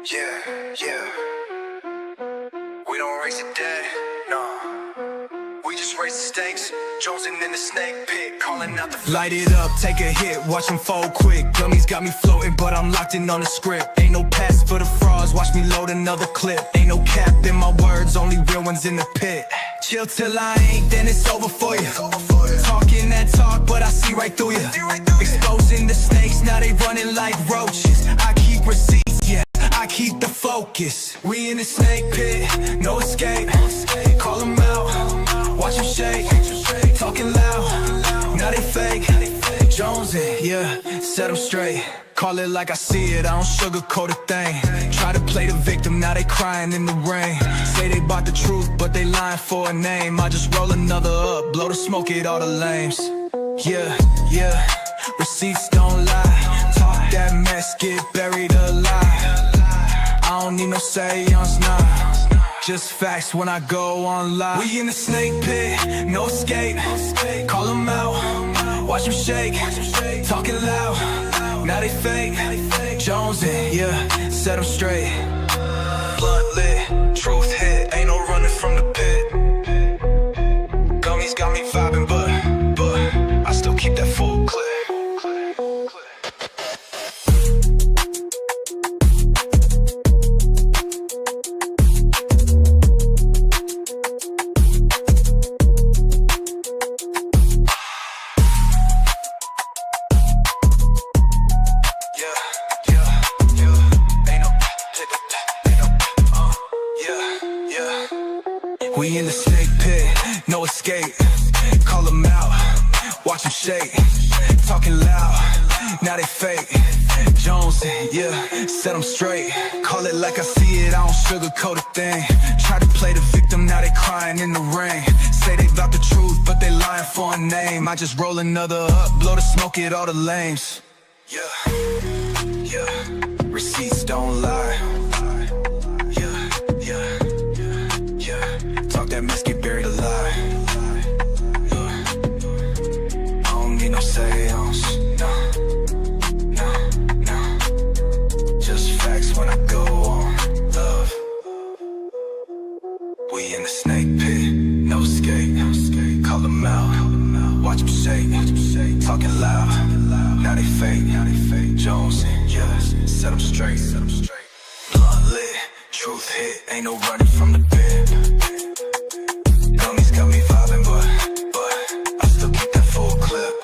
Yeah. We don't raise the dead, no. We just raise the stakes, jonesing in the snake pit, calling out the light it up, take a hit, watch them fold quick. Gummies got me floating, but I'm locked in on the script. Ain't no pass for the frauds, watch me load another clip. Ain't no cap in my words, only real ones in the pit. Chill till I ain't, then it's over for you. Talking that talk, but I see right through you. Exposing the snakes, now they running like roaches. I keep receipts, yeah, I keep the focus. We in the snake pit, no escape. Call them out, watch them shake. Talking loud, now they fake. Jonesing, yeah, set them straight. Call it like I see it, I don't sugarcoat a thing. Try to play the victim, now they crying in the rain. Say they bought the truth, but they lying for a name. I just roll another up, blow the smoke at all the lames. Yeah, receipts don't lie. Talk that mess, get buried alive. I don't need no seance, nah. Just facts when I go online. We in the snake pit, no escape. Call them out, watch them shake. Talking loud, now they fake. Jonesing, yeah, set them straight. Blunt lit, truth hit, ain't no running from the pit. Gummies got me vibing, but I still keep that full clip. We in the snake pit, no escape. Call them out, watch them shake. Talking loud, now they fake. Jones, yeah, set them straight. Call it like I see it, I don't sugarcoat a thing. Try to play the victim, now they crying in the rain. Say they bout the truth, but they lying for a name. I just roll another up, blow the smoke at all the lames. Yeah, receipts don't lie. Talk that mess, get buried alive. I don't need no seance, no. Just facts when I go on, love. We in the snake pit, no escape. Call them out, watch them shake. Talking loud, now they fake. Jones, yeah, set them straight. Blunt lit, truth hit, ain't no running from the pit. Gummies got me vibing, but I still keep that full clip.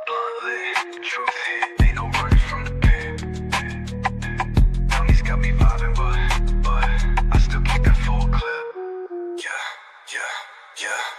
Blunt lit, truth hit, ain't no running from the pit. Gummies got me vibing, but I still keep that full clip. Yeah.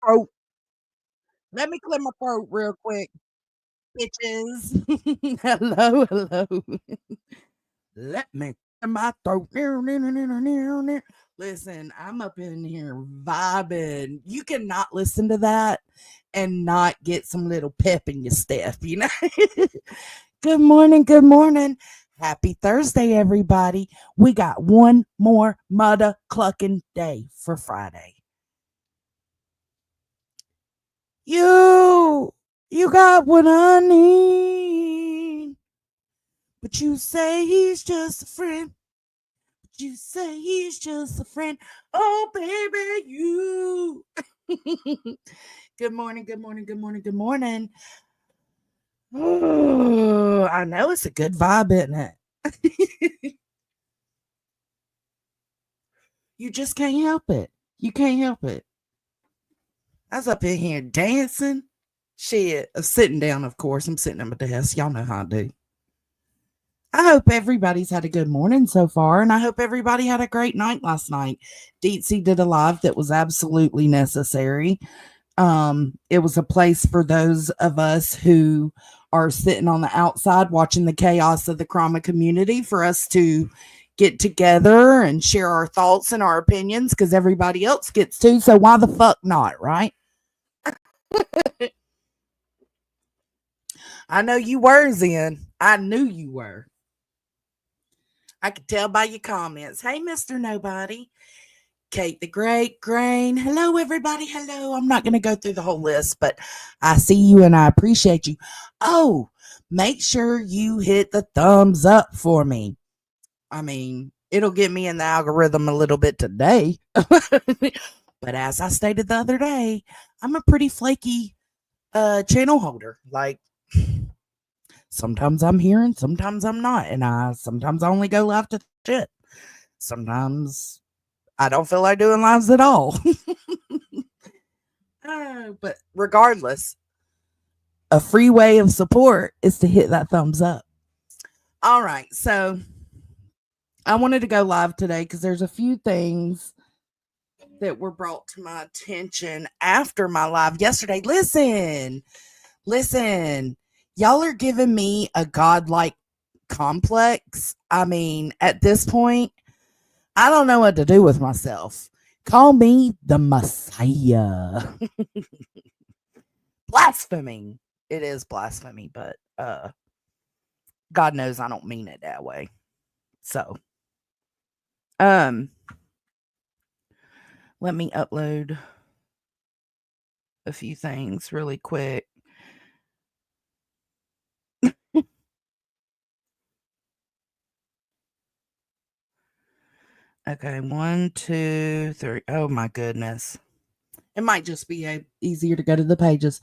throat. Let me clear my throat real quick, bitches. Hello, hello. Let me clear my throat. Listen, I'm up in here vibing. You cannot listen to that and not get some little pep in your step, you know? Good morning, good morning. Happy Thursday, everybody. We got one more mother clucking day for Friday. You got what I need. But you say he's just a friend. But you say he's just a friend. Oh, baby, you. Good morning, good morning, good morning, good morning. Oh, I know it's a good vibe, isn't it? You just can't help it. You can't help it. I was up in here dancing. Shit. Sitting down, of course. I'm sitting at my desk. Y'all know how I do. I hope everybody's had a good morning so far, and I hope everybody had a great night last night. Deetsy did a live that was absolutely necessary. It was a place for those of us who are sitting on the outside watching the chaos of the trauma community for us to get together and share our thoughts and our opinions because everybody else gets to. So why the fuck not, right? I know you were, Zen. I knew you were. I could tell by your comments. Hey, Mr. Nobody. Kate the Great Grain. Hello, everybody. Hello. I'm not going to go through the whole list, but I see you and I appreciate you. Oh, make sure you hit the thumbs up for me. I mean, it'll get me in the algorithm a little bit today. But as I stated the other day, I'm a pretty flaky channel holder. Like, sometimes I'm here and sometimes I'm not. And sometimes I only go live to shit. Sometimes I don't feel like doing lives at all. But regardless, a free way of support is to hit that thumbs up. All right. So I wanted to go live today because there's a few things that were brought to my attention after my live yesterday. Listen, y'all are giving me a godlike complex. I mean, at this point, I don't know what to do with myself. Call me the Messiah. Blasphemy. It is blasphemy, but God knows I don't mean it that way. So, let me upload a few things really quick. Okay, 1, 2, 3. Oh my goodness. It might just be easier to go to the pages.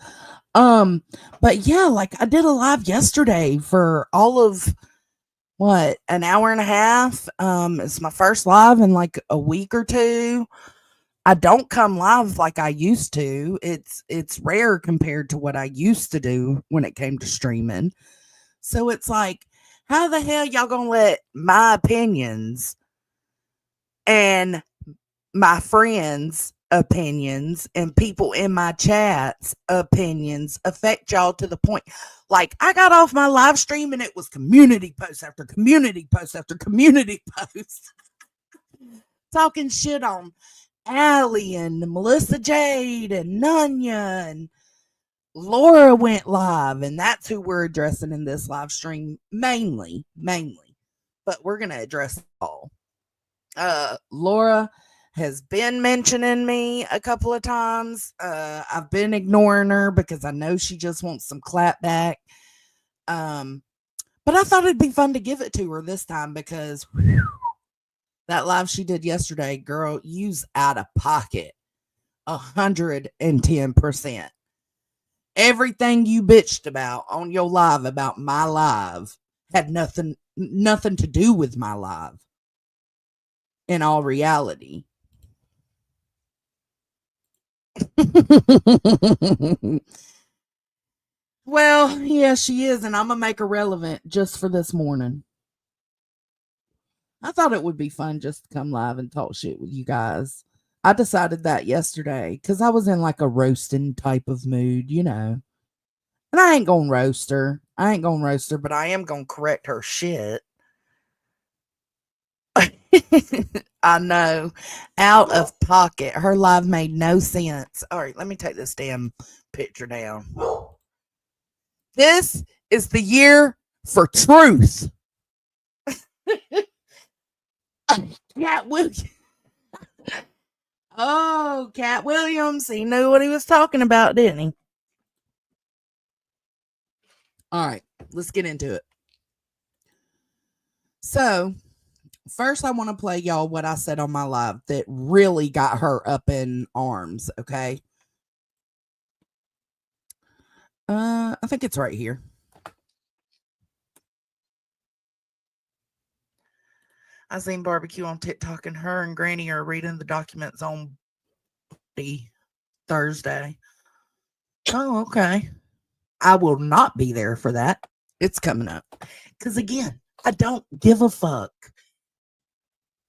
But yeah, like I did a live yesterday for all of what, an hour and a half. It's my first live in like a week or two. I don't come live like I used to. It's rare compared to what I used to do when it came to streaming. So it's like, how the hell y'all gonna let my opinions and my friends' opinions and people in my chats' opinions affect y'all to the point? Like, I got off my live stream and it was community post after community post after community post talking shit on Allie and Melissa Jade and Nunya, and Laura went live, and that's who we're addressing in this live stream mainly, but we're going to address it all. Laura has been mentioning me a couple of times. I've been ignoring her because I know she just wants some clap back. But I thought it'd be fun to give it to her this time because that live she did yesterday, girl, you's out of pocket 110%. Everything you bitched about on your live about my live had nothing to do with my live. In all reality. Well, yeah, she is, and I'm gonna make her relevant just for this morning. I thought it would be fun just to come live and talk shit with you guys. I decided that yesterday because I was in like a roasting type of mood, you know. And I ain't gonna roast her. I ain't gonna roast her, but I am gonna correct her shit. I know. Out of pocket. Her live made no sense. All right, let me take this damn picture down. This is the year for truth. Cat Williams. Oh, Cat Williams. He knew what he was talking about, didn't he? All right, let's get into it. So, first, I want to play y'all what I said on my live that really got her up in arms, okay? I think it's right here. I seen barbecue on TikTok, and her and Granny are reading the documents on Thursday. Oh, okay. I will not be there for that. It's coming up. Because again, I don't give a fuck.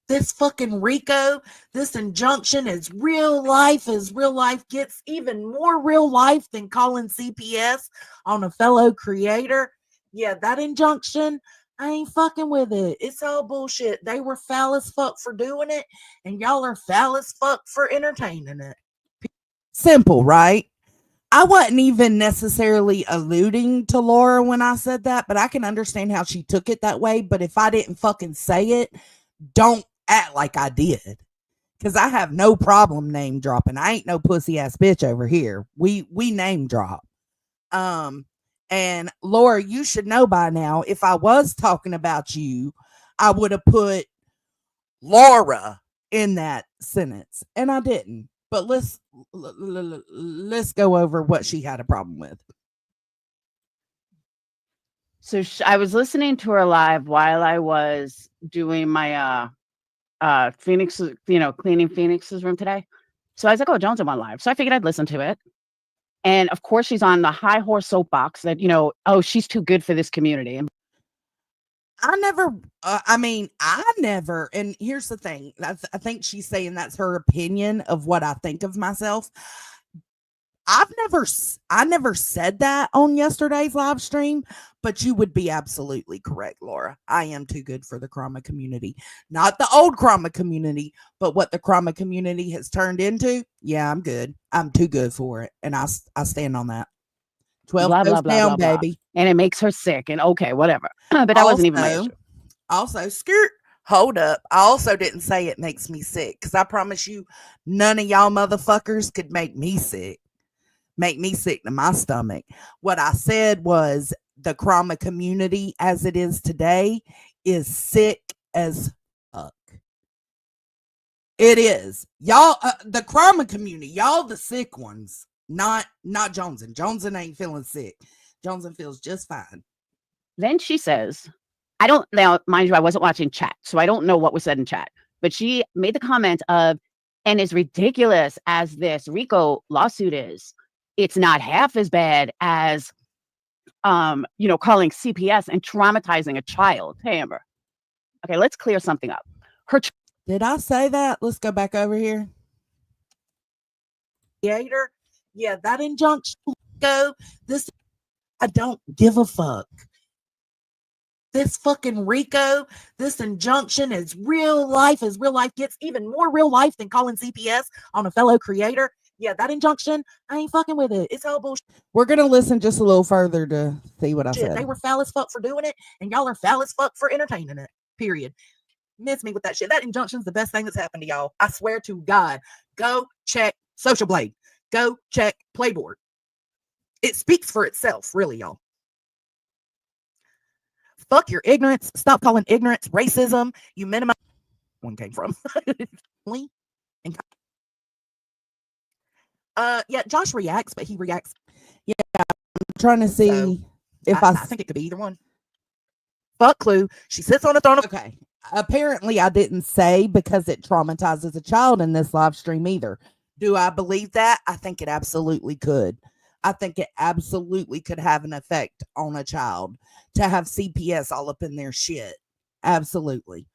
This fucking RICO, this injunction is real life as real life gets, even more real life than calling CPS on a fellow creator. Yeah, that injunction, I ain't fucking with it. It's all bullshit. They were foul as fuck for doing it, and y'all are foul as fuck for entertaining it. Simple, right? I wasn't even necessarily alluding to Laura when I said that, but I can understand how she took it that way. But if I didn't fucking say it, don't act like I did. Because I have no problem name dropping. I ain't no pussy ass bitch over here. We name drop. And Laura, you should know by now, if I was talking about you, I would have put Laura in that sentence. And I didn't. But let's go over what she had a problem with. So I was listening to her live while I was doing my Phoenix, cleaning Phoenix's room today. So I was like, oh, Jones went live. So I figured I'd listen to it. And of course, she's on the high horse soapbox that, oh, she's too good for this community. And I never, and here's the thing. I think she's saying that's her opinion of what I think of myself. I never said that on yesterday's live stream, but you would be absolutely correct, Laura. I am too good for the Krama community. Not the old Krama community, but what the Krama community has turned into. Yeah, I'm good. I'm too good for it. And I stand on that. 12 blah, goes blah, blah, down, blah, baby. And it makes her sick. And okay, whatever. But that wasn't even my issue. Also, skirt. Hold up. I also didn't say it makes me sick, because I promise you, none of y'all motherfuckers could make me sick. Make me sick to my stomach. What I said was the Krama community as it is today is sick as fuck. It is. Y'all, the Krama community, y'all the sick ones, not Joneson. Joneson ain't feeling sick. Joneson feels just fine. Then she says, now, mind you, I wasn't watching chat, so I don't know what was said in chat, but she made the comment of, and as ridiculous as this RICO lawsuit is, it's not half as bad as, calling CPS and traumatizing a child. Hey, Amber. Okay, let's clear something up. Did I say that? Let's go back over here. Creator, yeah, that injunction. Go. This, I don't give a fuck. This fucking RICO, this injunction is real life as real life gets, even more real life than calling CPS on a fellow creator. Yeah, that injunction, I ain't fucking with it. It's all bullshit. We're going to listen just a little further to see what I said. They were foul as fuck for doing it, and y'all are foul as fuck for entertaining it. Period. Miss me with that shit. That injunction's the best thing that's happened to y'all. I swear to God. Go check Social Blade. Go check Playboard. It speaks for itself, really, y'all. Fuck your ignorance. Stop calling ignorance racism. You minimize one came from. Yeah, Josh reacts, but he reacts. Yeah, I'm trying to see if I think it could be either one. Fuck Clue. She sits on a throne. Okay. Apparently, I didn't say because it traumatizes a child in this live stream either. Do I believe that? I think it absolutely could. I think it absolutely could have an effect on a child to have CPS all up in their shit. Absolutely.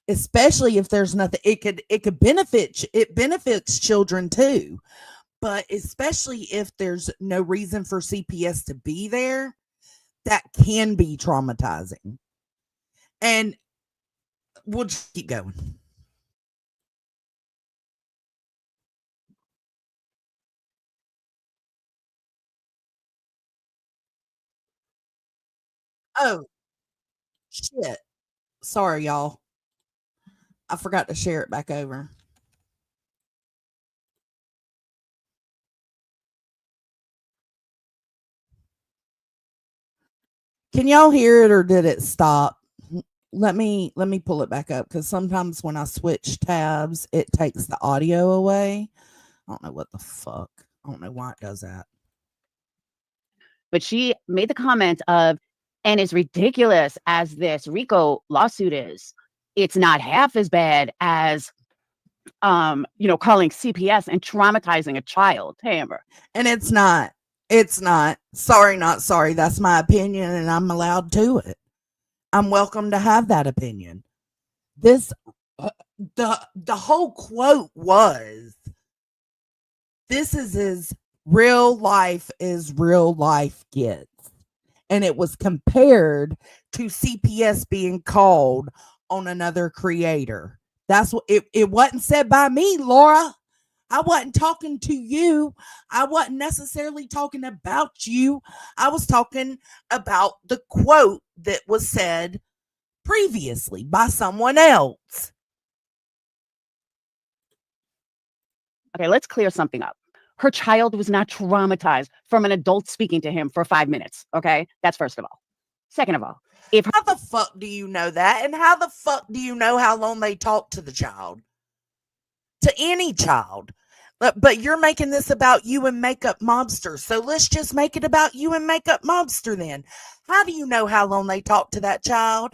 especially if there's nothing. It benefits children too, but especially if there's no reason for CPS to be there, that can be traumatizing. And we'll just keep going. Oh, shit. Sorry, y'all. I forgot to share it back over. Can y'all hear it or did it stop? Let me pull it back up because sometimes when I switch tabs, it takes the audio away. I don't know what the fuck. I don't know why it does that. But she made the comment of, and as ridiculous as this RICO lawsuit is, it's not half as bad as, calling CPS and traumatizing a child. Hey, Amber. And it's not. It's not. Sorry, not sorry. That's my opinion, and I'm allowed to it. I'm welcome to have that opinion. This, the whole quote was, "This is as real life as real life gets," and it was compared to CPS being called on another creator. That's what it wasn't said by me, Laura. I wasn't talking to you. I wasn't necessarily talking about you. I was talking about the quote that was said previously by someone else. Okay, let's clear something up. Her child was not traumatized from an adult speaking to him for 5 minutes. Okay, that's first of all. Second of all, how the fuck do you know that? And how the fuck do you know how long they talk to the child? To any child. But you're making this about you and Makeup Mobster. So let's just make it about you and Makeup Mobster then. How do you know how long they talk to that child?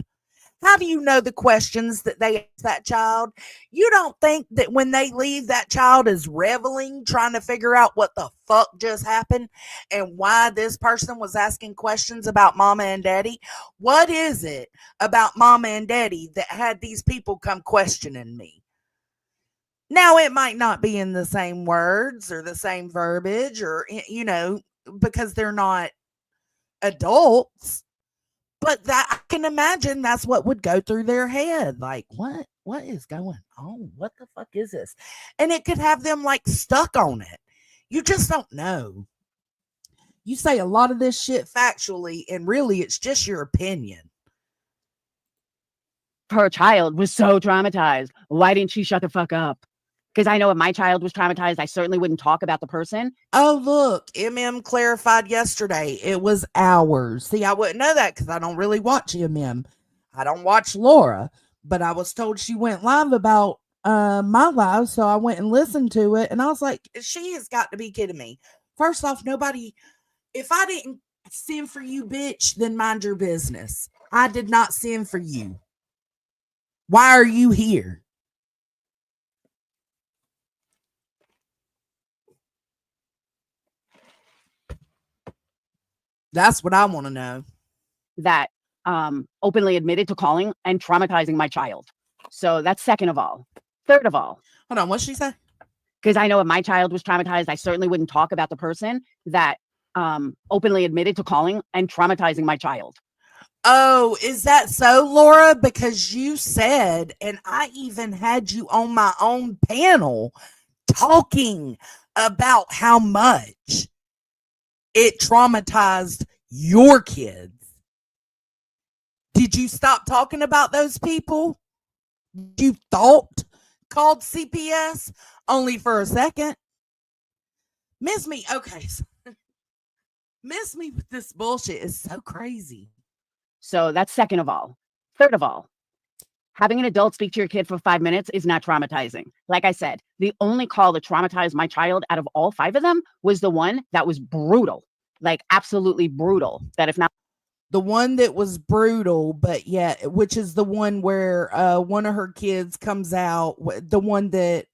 How do you know the questions that they ask that child? You don't think that when they leave, that child is reveling, trying to figure out what the fuck just happened and why this person was asking questions about mama and daddy? What is it about mama and daddy that had these people come questioning me? Now, it might not be in the same words or the same verbiage or, because they're not adults, but that I can imagine that's what would go through their head. Like, what is going on? What the fuck is this? And it could have them like stuck on it. You just don't know. You say a lot of this shit factually, and really it's just your opinion. her child was so traumatized, why didn't she shut the fuck up? Because I know if my child was traumatized, I certainly wouldn't talk about the person. Oh, look, clarified yesterday. It was hours. See, I wouldn't know that because I don't really watch I don't watch Laura, but I was told she went live about my live, so I went and listened to it, and I was like, she has got to be kidding me. First off, nobody, if I didn't send for you, bitch, then mind your business. I did not send for you. Why are you here? That's what I want to know. That openly admitted to calling and traumatizing my child. So that's second of all. Third of all. Hold on, what'd she say? Because I know if my child was traumatized, I certainly wouldn't talk about the person that openly admitted to calling and traumatizing my child. Oh, is that so, Laura? Because you said, and I even had you on my own panel talking about how much it traumatized your kids. Did you stop talking about those people you thought called CPS only for a second? Miss me. Okay. Miss me with this bullshit is so crazy. So that's second of all. Third of all, having an adult speak to your kid for 5 minutes is not traumatizing. Like I said, the only call that traumatized my child out of all 5 of them was the one that was brutal, like absolutely brutal. That if not the one that was brutal, but yeah, which is the one where one of her kids comes out, the one that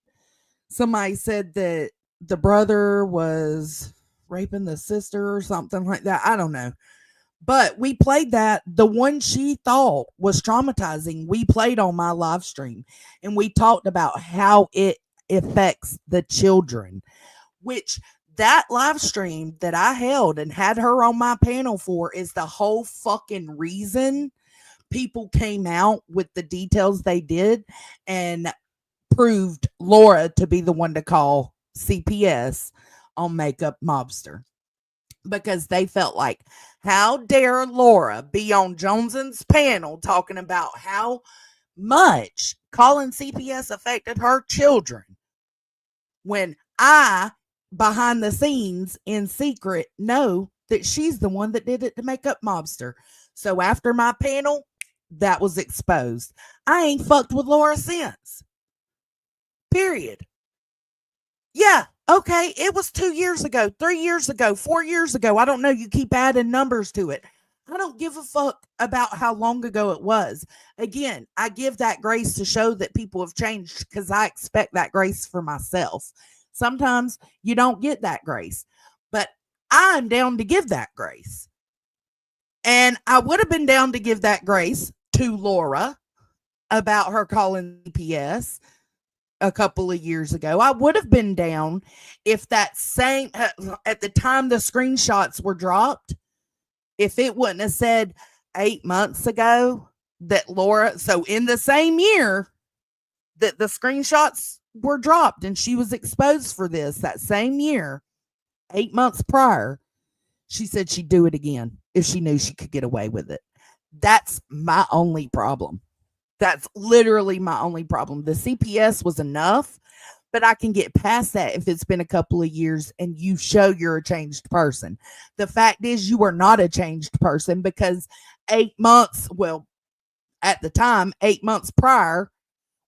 somebody said that the brother was raping the sister or something like that. I don't know. But we played that. The one she thought was traumatizing, we played on my live stream. And we talked about how it affects the children, which that live stream that I held and had her on my panel for is the whole fucking reason people came out with the details they did and proved Laura to be the one to call CPS on Makeup Mobster, because they felt like, how dare Laura be on Jones's panel talking about how much calling CPS affected her children, when I, behind the scenes in secret, know that she's the one that did it to Makeup Mobster. So after my panel, that was exposed. I ain't fucked with Laura since. Period. Yeah, okay, it was 2 years ago, 3 years ago, 4 years ago. I don't know. You keep adding numbers to it. I don't give a fuck about how long ago it was. Again, I give that grace to show that people have changed, because I expect that grace for myself. Sometimes you don't get that grace, but I'm down to give that grace. And I would have been down to give that grace to Laura about her calling CPS a couple of years ago. I would have been down if that same, at the time the screenshots were dropped, if it wouldn't have said 8 months ago that Laura, so in the same year that the screenshots were dropped and she was exposed for this, that same year, 8 months prior, she said she'd do it again if she knew she could get away with it. That's my only problem. That's literally my only problem. The CPS was enough, but I can get past that if it's been a couple of years and you show you're a changed person. The fact is, you are not a changed person, because 8 months, well, at the time, 8 months prior,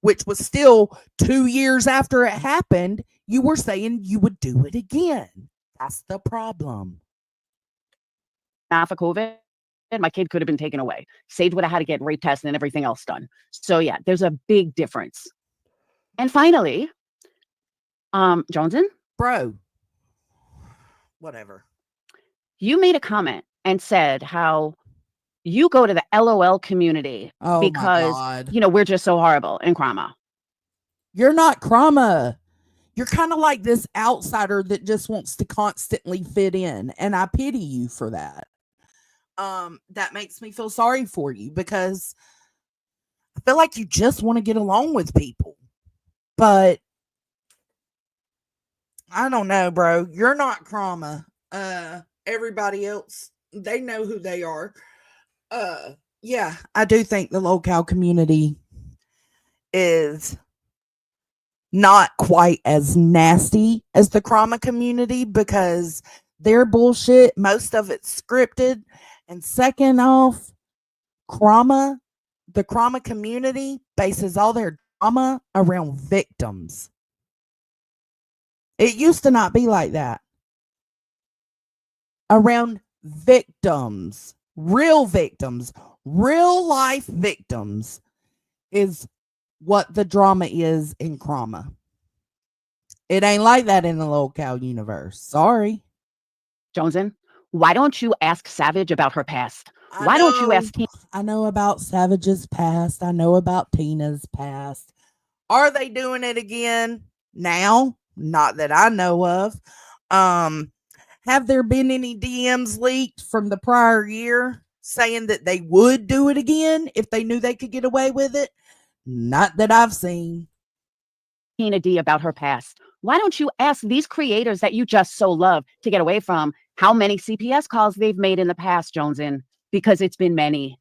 which was still 2 years after it happened, you were saying you would do it again. That's the problem. Not for COVID, my kid could have been taken away. Sage would have had to get rape tests and everything else done. So yeah, there's a big difference. And finally, Joneson, Bro, whatever. you made a comment and said how you go to the LOL community because, we're just so horrible in Krama. You're not Krama. You're kind of like this outsider that just wants to constantly fit in. And I pity you for that. That makes me feel sorry for you, because I feel like you just want to get along with people. But I don't know, bro. You're not Krama. Everybody else, they know who they are. Yeah, I do think the locale community is not quite as nasty as the Krama community, because their bullshit, most of it's scripted. And second off, the Krama community bases all their drama around victims. It used to not be like that. Around victims, real life victims is what the drama is in Krama. It ain't like that in the locale universe. Sorry. Joneson, why don't you ask Savage about her past? Why don't you ask Tina? I know about Savage's past. I know about Tina's past. Are they doing it again now? Not that I know of. Have there been any DMs leaked from the prior year saying that they would do it again if they knew they could get away with it? Not that I've seen. Tina D about her past. Why don't you ask these creators that you just so love to get away from how many CPS calls they've made in the past, Joneson? Because it's been many.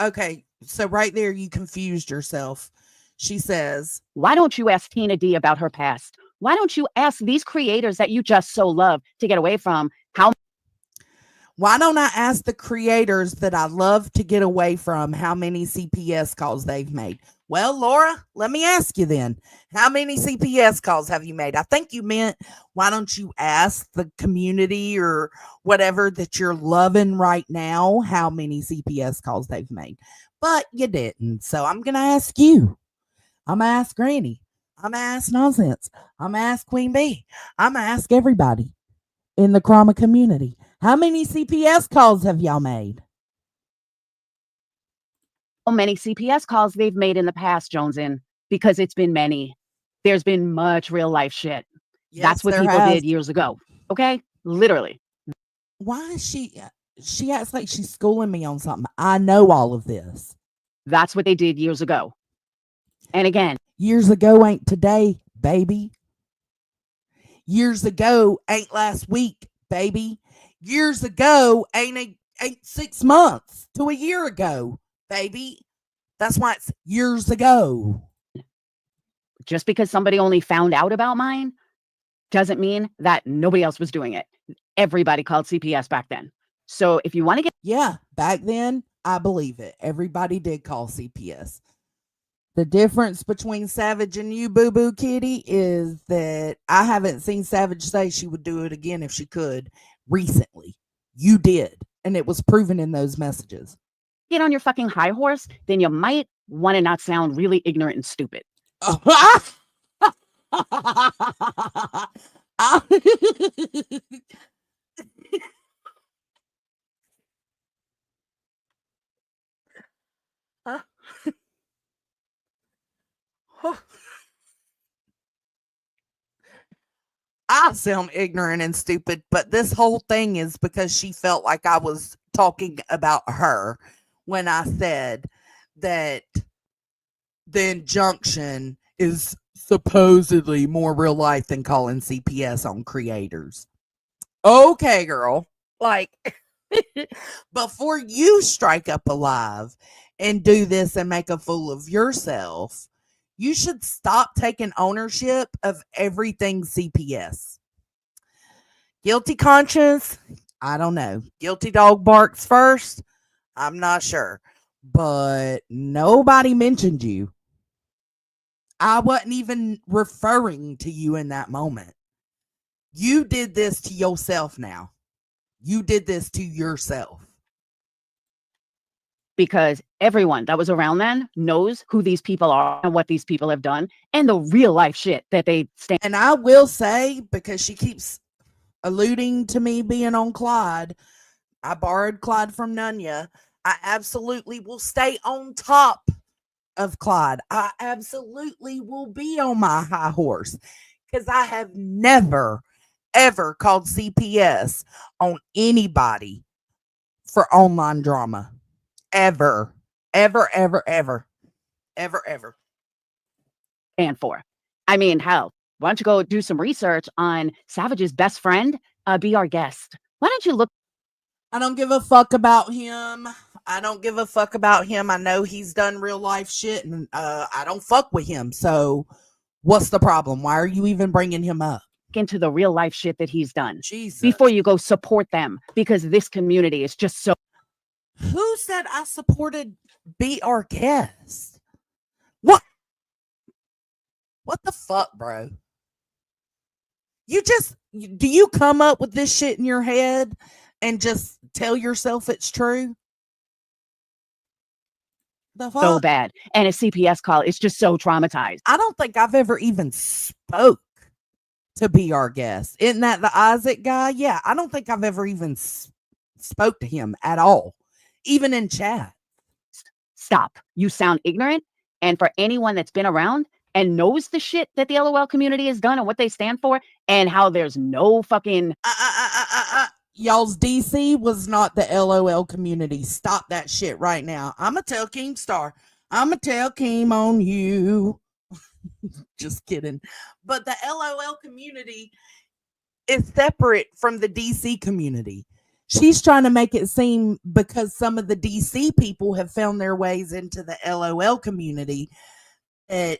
Okay, so right there you confused yourself. She says, why don't you ask Tina D about her past? Why don't you ask these creators that you just so love to get away from how? Why don't I ask the creators that I love to get away from how many CPS calls they've made? Well, Laura, let me ask you then. How many CPS calls have you made? I think you meant, why don't you ask the community or whatever that you're loving right now how many CPS calls they've made? But you didn't. So I'm going to ask you. I'm going to ask Granny. I'm going to ask Nonsense. I'm going to ask Queen Bee. I'm going to ask everybody in the Krama community. How many CPS calls have y'all made? How many CPS calls they've made in the past, Jonesin? Because it's been many. There's been much real life shit. Yes, that's what there people has. did years ago. Okay? Literally. Why is she acts like she's schooling me on something. I know all of this. That's what they did years ago. And again, Years ago ain't today, baby. Years ago ain't last week, baby. Years ago ain't 6 months to a year ago, baby. That's why it's years ago. just because somebody only found out about mine doesn't mean that nobody else was doing it. Everybody called CPS back then. So if you want to get Yeah, back then, I believe it. Everybody did call CPS. The difference between Savage and you, Boo Boo Kitty, is that I haven't seen Savage say she would do it again if she could recently. You did, and it was proven in those messages. get on your fucking high horse, then you might want to not sound really ignorant and stupid. I sound ignorant and stupid, but this whole thing is because she felt like I was talking about her when I said that the injunction is supposedly more real life than calling CPS on creators. Okay, girl. Like, before you strike up a live and do this and make a fool of yourself, you should stop taking ownership of everything CPS. Guilty conscience? I don't know. Guilty dog barks first? I'm not sure. But nobody mentioned you. I wasn't even referring to you in that moment. You did this to yourself now. You did this to yourself. Because everyone that was around then knows who these people are and what these people have done and the real life shit that they stand. And I will say, because she keeps alluding to me being on Clyde, I borrowed Clyde from Nunya. I absolutely will stay on top of Clyde. I absolutely will be on my high horse because I have never, ever called CPS on anybody for online drama. Ever, ever, ever, ever, ever, ever. And for. I mean, hell, why don't you go do some research on Savage's best friend? Be our guest. Why don't you look? I don't give a fuck about him. I don't give a fuck about him. I know he's done real life shit, and I don't fuck with him. So, what's the problem? Why are you even bringing him up? Into the real life shit that he's done Jesus. before you go support them, because this community is just so. Who said I supported Be Our Guest? What? What the fuck, bro? Do you come up with this shit in your head and just tell yourself it's true? The fuck? So bad. And a CPS call is just so traumatized. I don't think I've ever even spoke to Be Our Guest. Isn't that the Isaac guy? Yeah, I don't think I've ever even spoke to him at all, even in chat. Stop. You sound ignorant. And for anyone that's been around and knows the shit that the LOL community has done and what they stand for and how there's no fucking. Y'all's DC was not the LOL community. Stop that shit right now. I'm going to tell Keemstar. I'm going to tell Keem on you. Just kidding. But the LOL community is separate from the DC community. She's trying to make it seem because some of the DC people have found their ways into the LOL community that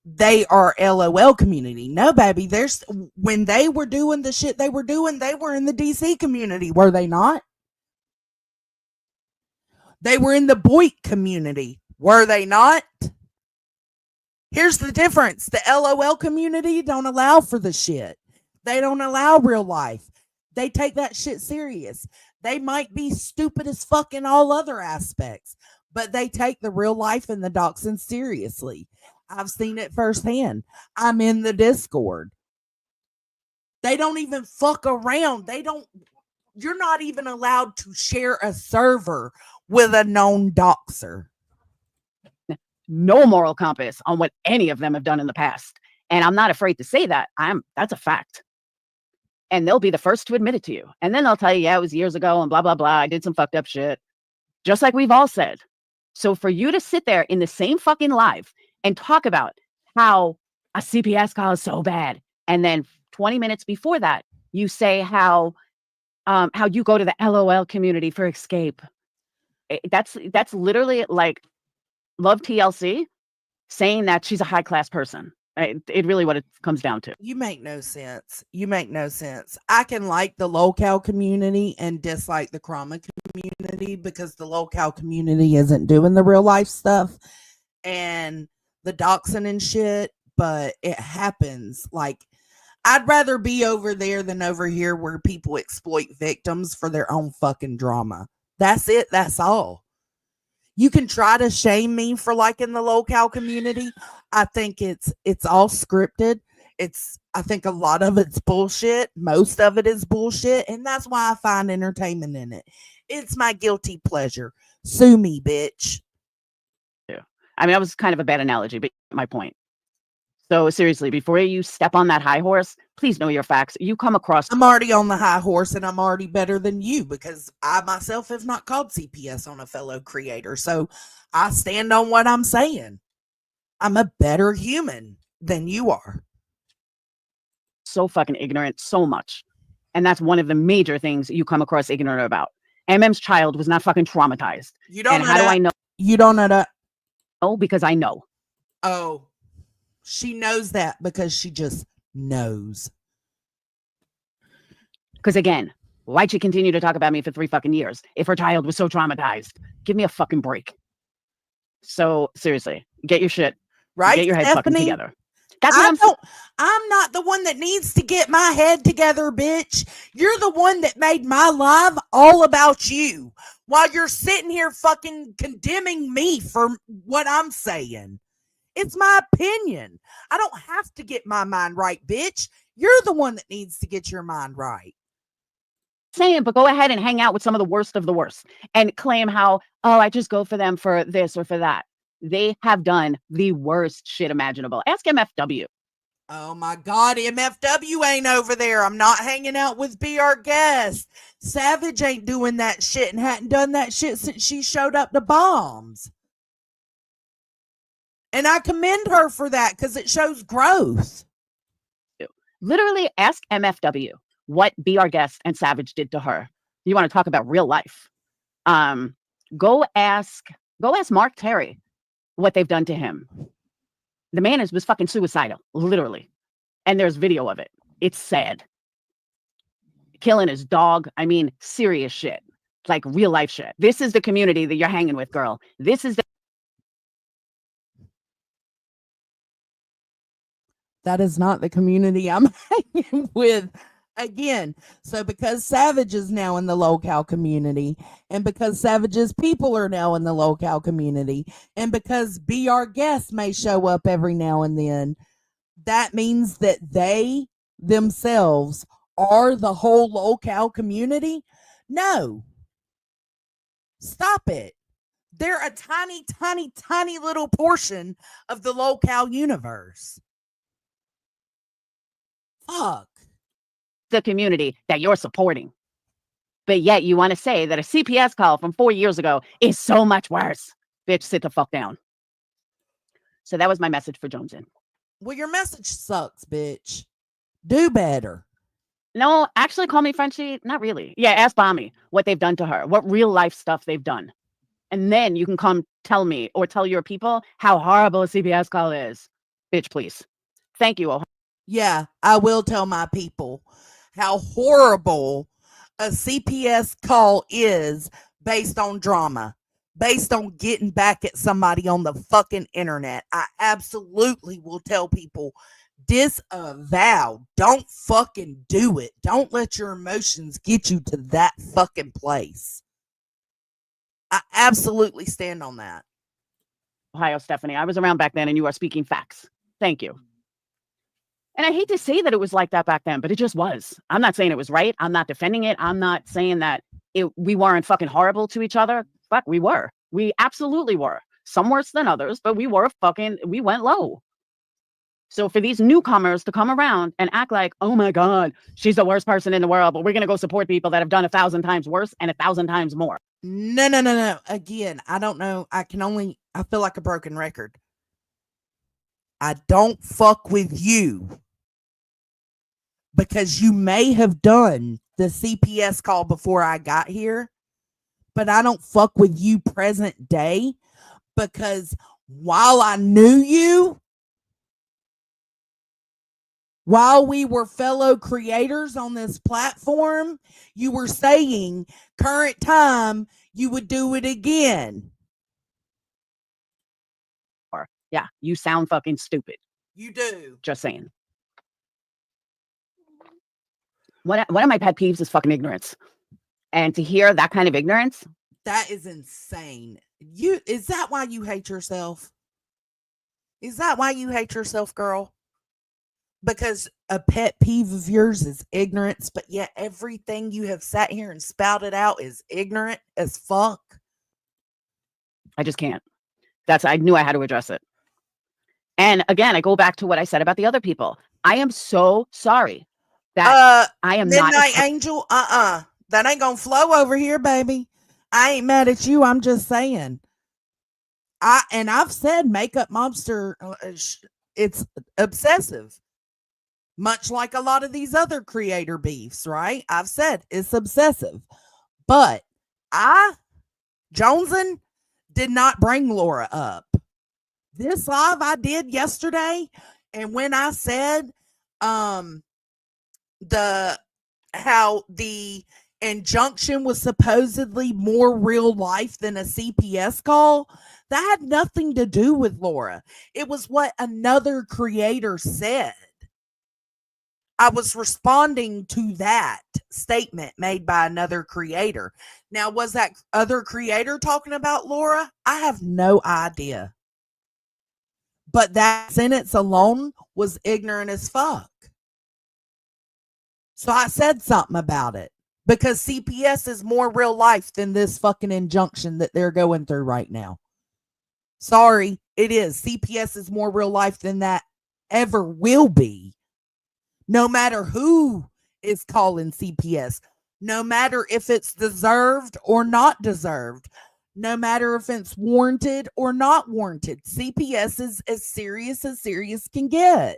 they are LOL community. No, baby, when they were doing the shit they were doing, they were in the DC community, were they not? They were in the Boyd community, were they not? Here's the difference. The LOL community don't allow for the shit. They don't allow real life. They take that shit serious. They might be stupid as fuck in all other aspects, but they take the real life and the doxing seriously. I've seen it firsthand. I'm in the Discord. They don't even fuck around. They don't You're not even allowed to share a server with a known doxer. No moral compass on what any of them have done in the past. And I'm not afraid to say that. That's a fact. And they'll be the first to admit it to you. And then they'll tell you, yeah, it was years ago and blah, blah, blah. I did some fucked up shit. Just like we've all said. So for you to sit there in the same fucking live and talk about how a CPS call is so bad, and then 20 minutes before that, you say how you go to the LOL community for escape. That's literally like Love TLC saying that she's a high class person. It really what it comes down to. You make no sense. You make no sense. I can like the locale community and dislike the trauma community because the locale community isn't doing the real life stuff and the doxing and shit, but it happens. Like, I'd rather be over there than over here where people exploit victims for their own fucking drama. That's it. That's all. You can try to shame me for liking the locale community. I think it's all scripted. I think a lot of it's bullshit. Most of it is bullshit. And that's why I find entertainment in it. It's my guilty pleasure. Sue me, bitch. Yeah. I mean, that was kind of a bad analogy, but my point. So seriously, before you step on that high horse, please know your facts. You come across. I'm already on the high horse and I'm already better than you because I myself have not called CPS on a fellow creator. So I stand on what I'm saying. I'm a better human than you are. So fucking ignorant, so much. And that's one of the major things you come across ignorant about. MM's child was not fucking traumatized. You don't and know how that. do I know? You don't know that. Oh, because I know. Oh, she knows that because she just knows. Because again, why'd she continue to talk about me for 3 fucking years if her child was so traumatized? Give me a fucking break. So seriously, get your shit. Right, get your head Stephanie? fucking together. That's what I'm not the one that needs to get my head together, bitch. You're the one that made my life all about you while you're sitting here fucking condemning me for what I'm saying. It's my opinion. I don't have to get my mind right, bitch. You're the one that needs to get your mind right. saying, but go ahead and hang out with some of the worst and claim how, oh, I just go for them for this or for that. They have done the worst shit imaginable. Ask MFW. Oh my God, MFW ain't over there. I'm not hanging out with Be Our Guest. Savage ain't doing that shit and hadn't done that shit since she showed up to bombs. And I commend her for that because it shows growth. Literally ask MFW what Be Our Guest and Savage did to her. You want to talk about real life. Go ask Mark Terry what they've done to him. The man was fucking suicidal, literally. And there's video of it. It's sad. Killing his dog. I mean, serious shit. Like real life shit. This is the community that you're hanging with, girl. This is the. That is not the community I'm hanging with. Again, so because Savage is now in the locale community, and because Savage's people are now in the locale community, and because Be Our Guest may show up every now and then, that means that they themselves are the whole locale community? No. Stop it. They're a tiny, tiny, tiny little portion of the locale universe. Fuck. The community that you're supporting. But yet you want to say that a CPS call from 4 years ago is so much worse. Bitch, sit the fuck down. So that was my message for Jonesin. Well, your message sucks, bitch. Do better. No, actually call me Frenchie. Not really. Yeah, ask Bommy what they've done to her, what real life stuff they've done. And then you can come tell me or tell your people how horrible a CPS call is. Bitch, please. Thank you. Yeah, I will tell my people how horrible a CPS call is based on drama, based on getting back at somebody on the fucking internet. I absolutely will tell people disavow. Don't fucking do it. Don't let your emotions get you to that fucking place. I absolutely stand on that. Ohio, Stephanie. I was around back then and you are speaking facts. Thank you. And I hate to say that it was like that back then, but it just was. I'm not saying it was right. I'm not defending it. I'm not saying that we weren't fucking horrible to each other. Fuck, we were. We absolutely were. Some worse than others, but we went low. So for these newcomers to come around and act like, oh my God, she's the worst person in the world, but we're going to go support people that have done 1,000 times worse and 1,000 times more. No. Again, I don't know. I feel like a broken record. I don't fuck with you because you may have done the CPS call before I got here, but I don't fuck with you present day because while I knew you, while we were fellow creators on this platform, you were saying current time, you would do it again. Yeah, you sound fucking stupid. You do. Just saying. One of my pet peeves is fucking ignorance. And to hear that kind of ignorance. That is insane. Is that why you hate yourself? Is that why you hate yourself, girl? Because a pet peeve of yours is ignorance, but yet everything you have sat here and spouted out is ignorant as fuck. I just can't. I knew I had to address it. And again, I go back to what I said about the other people. I am so sorry that I am Midnight not. Midnight Angel, that ain't gonna flow over here, baby. I ain't mad at you. I'm just saying. I've said Makeup Mobster, it's obsessive. Much like a lot of these other creator beefs, right? I've said it's obsessive. But Joneson, did not bring Laura up. This live I did yesterday, and when I said how the injunction was supposedly more real life than a CPS call, that had nothing to do with Laura. It was what another creator said. I was responding to that statement made by another creator. Now, was that other creator talking about Laura? I have no idea. But that sentence alone was ignorant as fuck. So I said something about it because CPS is more real life than this fucking injunction that they're going through right now. Sorry, it is. CPS is more real life than that ever will be. No matter who is calling CPS, no matter if it's deserved or not deserved, no matter if it's warranted or not warranted, CPS is as serious can get.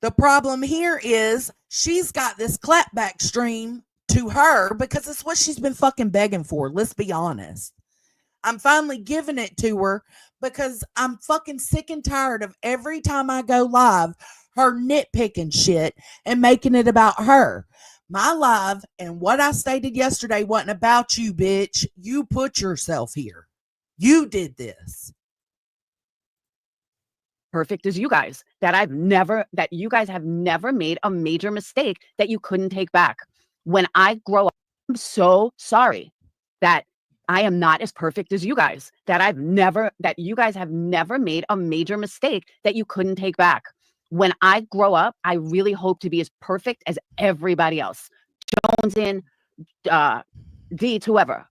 The problem here is she's got this clapback stream to her because it's what she's been fucking begging for. Let's be honest. I'm finally giving it to her because I'm fucking sick and tired of every time I go live, her nitpicking shit and making it about her. My live and what I stated yesterday wasn't about you, bitch. You put yourself here. You did this. Perfect as you guys. That you guys have never made a major mistake that you couldn't take back. When I grow up, I'm so sorry that I am not as perfect as you guys. That you guys have never made a major mistake that you couldn't take back. When I grow up, I really hope to be as perfect as everybody else. Jones in, Deets, whoever.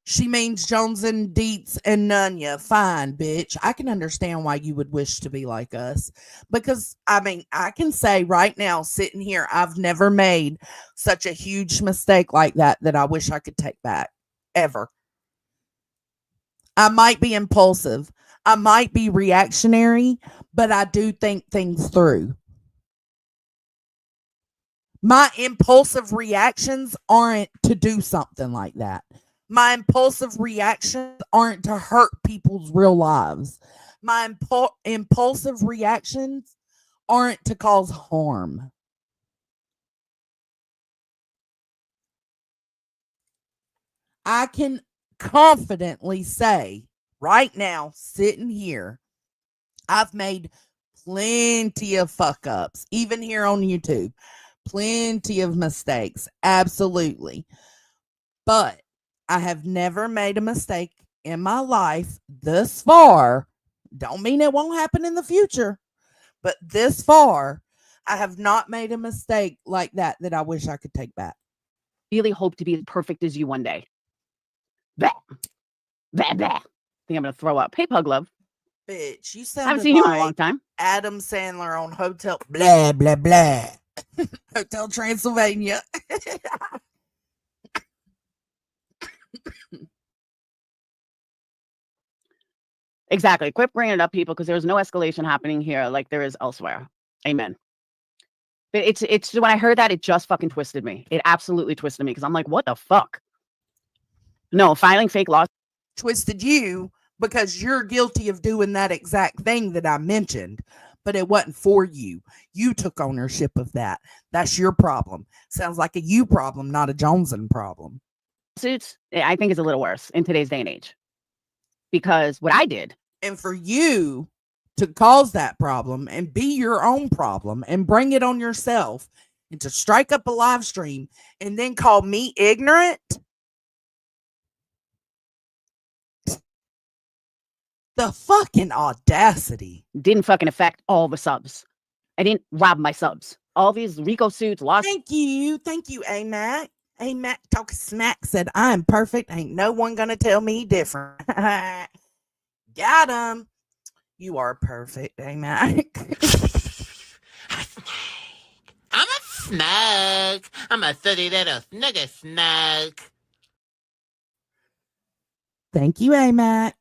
She means Jones and Deets and Nunya. Fine, bitch. I can understand why you would wish to be like us. Because, I can say right now, sitting here, I've never made such a huge mistake like that I wish I could take back. Ever. I might be impulsive. I might be reactionary, but I do think things through. My impulsive reactions aren't to do something like that. My impulsive reactions aren't to hurt people's real lives. My impulsive reactions aren't to cause harm. I can confidently say right now, sitting here, I've made plenty of fuck ups, even here on YouTube. Plenty of mistakes. Absolutely. But I have never made a mistake in my life thus far Don't mean it won't happen in the future. But this far, I have not made a mistake like that I wish I could take back. Really hope to be as perfect as you one day. Blah, blah, blah. I think I'm going to throw up. Hey, Pug Love. Bitch, you I haven't sounded seen you in a like long time. Adam Sandler on Hotel blah blah blah. Hotel Transylvania. Exactly. Quit bringing it up, people, because there's no escalation happening here like there is elsewhere. Amen. But it's when I heard that, it just fucking twisted me. It absolutely twisted me because I'm like, what the fuck? No, filing fake laws. Twisted you because you're guilty of doing that exact thing that I mentioned, but it wasn't for you. You took ownership of that. That's your problem. Sounds like a you problem, not a Joneson problem. Suits, I think, is a little worse in today's day and age because what I did. And for you to cause that problem and be your own problem and bring it on yourself and to strike up a live stream and then call me ignorant. The fucking audacity. Didn't fucking affect all the subs. I didn't rob my subs. All these RICO suits lost. Thank you, AMAC. AMAC Talk Smack said, I'm perfect. Ain't no one gonna tell me different. Got him. You are perfect, AMAC. I'm a snug. I'm a silly little snugger snug. Thank you, AMAC.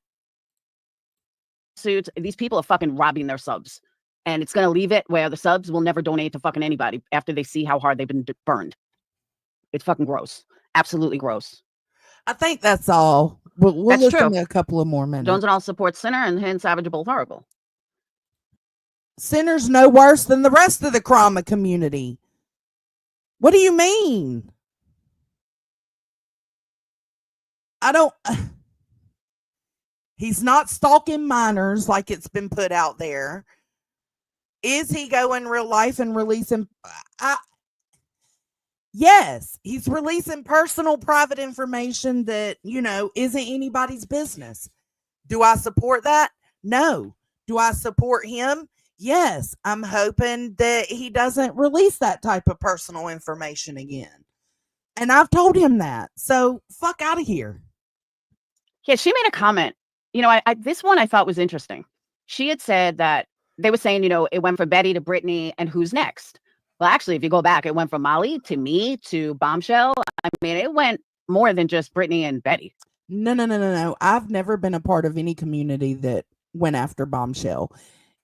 Suits. These people are fucking robbing their subs. And it's going to leave it where the subs will never donate to fucking anybody after they see how hard they've been burned. It's fucking gross. Absolutely gross. I think that's all. We'll That's listen true. to a couple of more minutes. Jones and all support Sinner and him Savage are both horrible. Sinner's no worse than the rest of the Krama community. What do you mean? I don't... He's not stalking minors like it's been put out there. Is he going real life and releasing? Yes, he's releasing personal private information that, isn't anybody's business. Do I support that? No. Do I support him? Yes. I'm hoping that he doesn't release that type of personal information again. And I've told him that. So fuck out of here. Yeah, she made a comment. This one I thought was interesting. She had said that they were saying, it went from Betty to Brittany and who's next? Well, actually, if you go back, it went from Molly to me to Bombshell. I mean, it went more than just Brittany and Betty. No. I've never been a part of any community that went after Bombshell.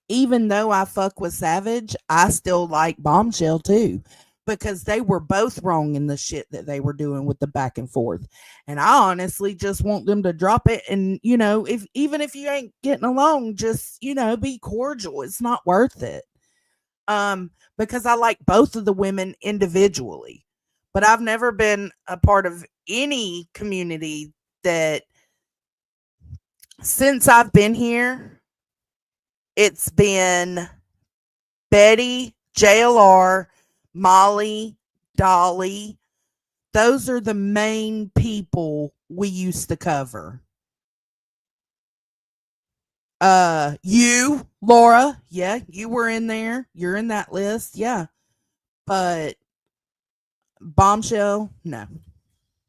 Even though I fuck with Savage, I still like Bombshell too. Because they were both wrong in the shit that they were doing with the back and forth. And I honestly just want them to drop it. And, even if you ain't getting along, just, be cordial. It's not worth it. Because I like both of the women individually. But I've never been a part of any community that, since I've been here, it's been Betty, JLR, Molly, Dolly. Those are the main people we used to cover. You, Laura, yeah, you were in there. You're in that list, yeah. But Bombshell, no.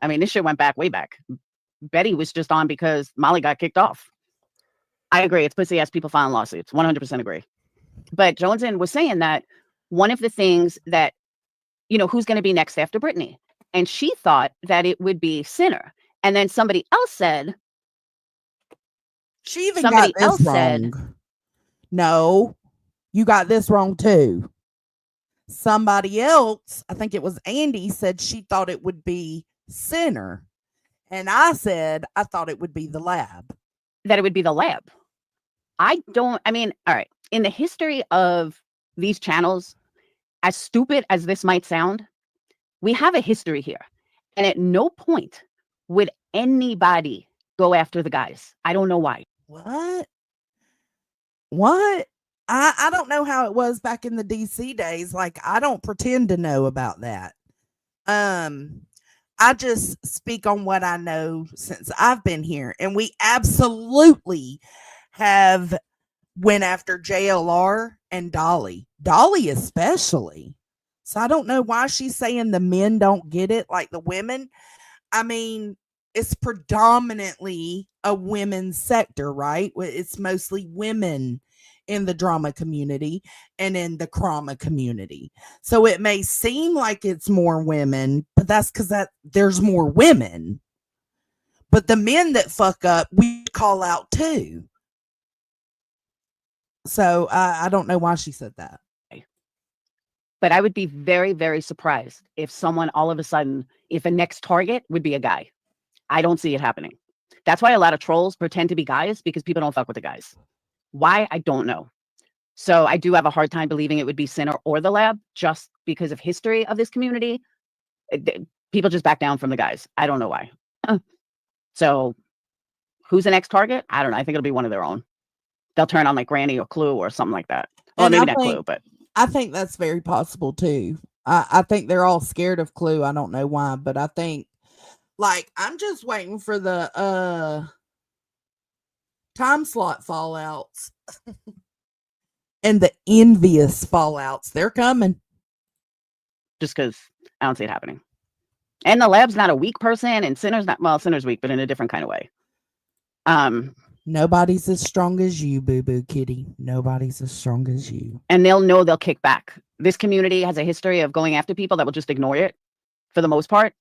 I mean, this shit went way back. Betty was just on because Molly got kicked off. I agree. It's pussy ass people filing lawsuits. 100% agree. But Joneson was saying that one of the things that, who's going to be next after Brittany? And she thought that it would be Sinner. And then somebody else said, she even got this wrong. No, you got this wrong too. Somebody else, I think it was Andy, said she thought it would be Sinner. And I said, I thought it would be the lab. That it would be the lab. All right. In the history of these channels, as stupid as this might sound, we have a history here. And at no point would anybody go after the guys. I don't know why. What? I don't know how it was back in the DC days. Like, I don't pretend to know about that. I just speak on what I know since I've been here. And we absolutely have went after JLR and Dolly. Dolly especially. So I don't know why she's saying the men don't get it like the women. I mean, it's predominantly a women's sector, right? It's mostly women in the drama community and in the trauma community. So it may seem like it's more women, but that's because there's more women. But the men that fuck up, we call out too. So I don't know why she said that. But I would be very, very surprised if someone all of a sudden, if a next target would be a guy. I don't see it happening. That's why a lot of trolls pretend to be guys, because people don't fuck with the guys. Why? I don't know. So I do have a hard time believing it would be Sinner or the Lab, just because of history of this community. People just back down from the guys. I don't know why. So who's the next target? I don't know. I think it'll be one of their own. They'll turn on like Granny or Clue or something like that. Well, maybe not Clue, but I think that's very possible too. I think they're all scared of Clue. I don't know why, but I think, like, I'm just waiting for the time slot fallouts and the envious fallouts. They're coming. just because I don't see it happening. And the Lab's not a weak person, and Sinner's not, well, Sinner's weak, but in a different kind of way. Nobody's as strong as you, boo-boo kitty. Nobody's as strong as you. And they'll know they'll kick back. This community has a history of going after people that will just ignore it for the most part.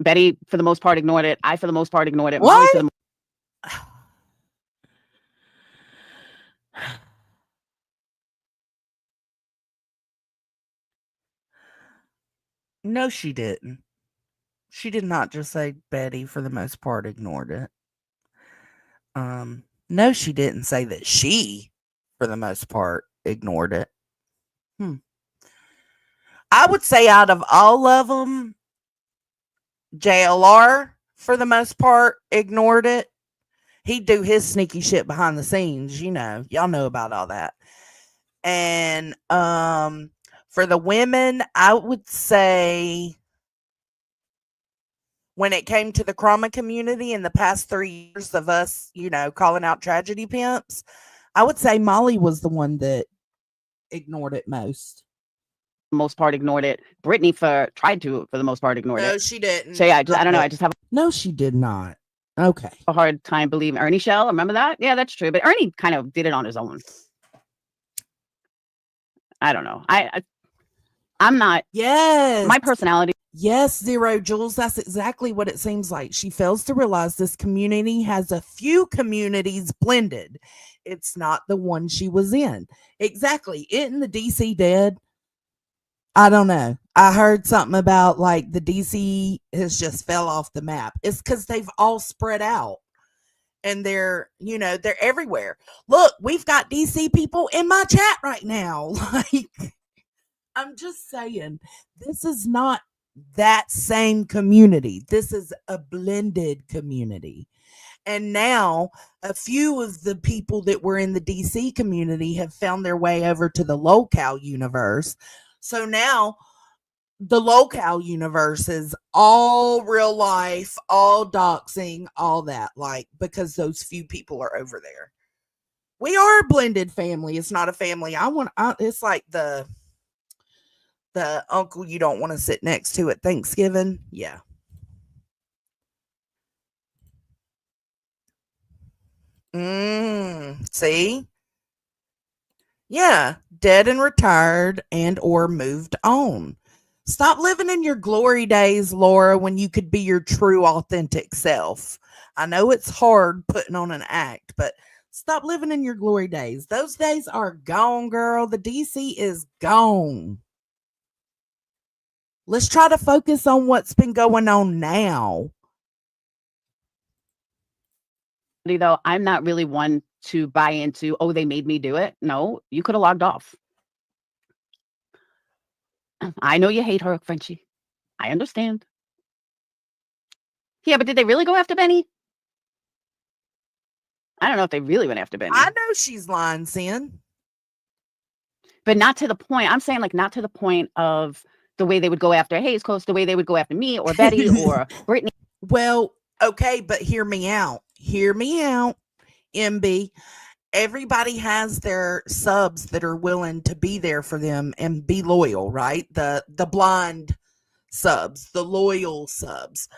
Betty, for the most part, ignored it. I, for the most part, ignored it. What? Molly, for the No, she didn't. She did not just say Betty, for the most part, ignored it. No, she didn't say that she, for the most part, ignored it. I would say out of all of them, JLR, for the most part, ignored it. He'd do his sneaky shit behind the scenes, you know. Y'all know about all that. And for the women, I would say when it came to the trauma community in the past 3 years of us, you know, calling out tragedy pimps, I would say Molly was the one that ignored it most. most part, ignored it. Brittany tried to, for the most part, ignored No, it. she didn't. So yeah, I don't know. I just have No, she did not. Okay. a hard time believing Ernie Shell. Remember that? Yeah, that's true. But Ernie kind of did it on his own. I don't know. I'm not. Yes. My personality. Yes, Zero Jules. That's exactly what it seems like. She fails to realize this community has a few communities blended. It's not the one she was in. Exactly. Isn't the DC dead? I don't know. I heard something about like the DC has just fell off the map. It's because they've all spread out and they're, you know, they're everywhere. Look, we've got DC people in my chat right now. Like, I'm just saying, this is not that same community. This is a blended community. And now a few of the people that were in the DC community have found their way over to the locale universe. So now the locale universe is all real life, all doxing, all that, like, because those few people are over there. We are a blended family. It's not a family. It's like the uncle you don't want to sit next to at Thanksgiving. Yeah. See? Yeah, dead and retired and or moved on. Stop living in your glory days, Laura, when you could be your true authentic self. I know it's hard putting on an act, but stop living in your glory days. Those days are gone, girl. The DC is gone. Let's try to focus on what's been going on now. Though I'm not really one to buy into, oh, they made me do it. No, you could have logged off. I know you hate her, Frenchie. I understand. Yeah, but did they really go after Benny? I don't know if they really went after Benny. I know she's lying, Sin. But not to the point. I'm saying, like, not to the point of the way they would go after Hayes Coast, the way they would go after me or Betty or Brittany. Well, okay, but hear me out. Hear me out, MB. everybody has their subs that are willing to be there for them and be loyal, right? The blind subs, the loyal subs,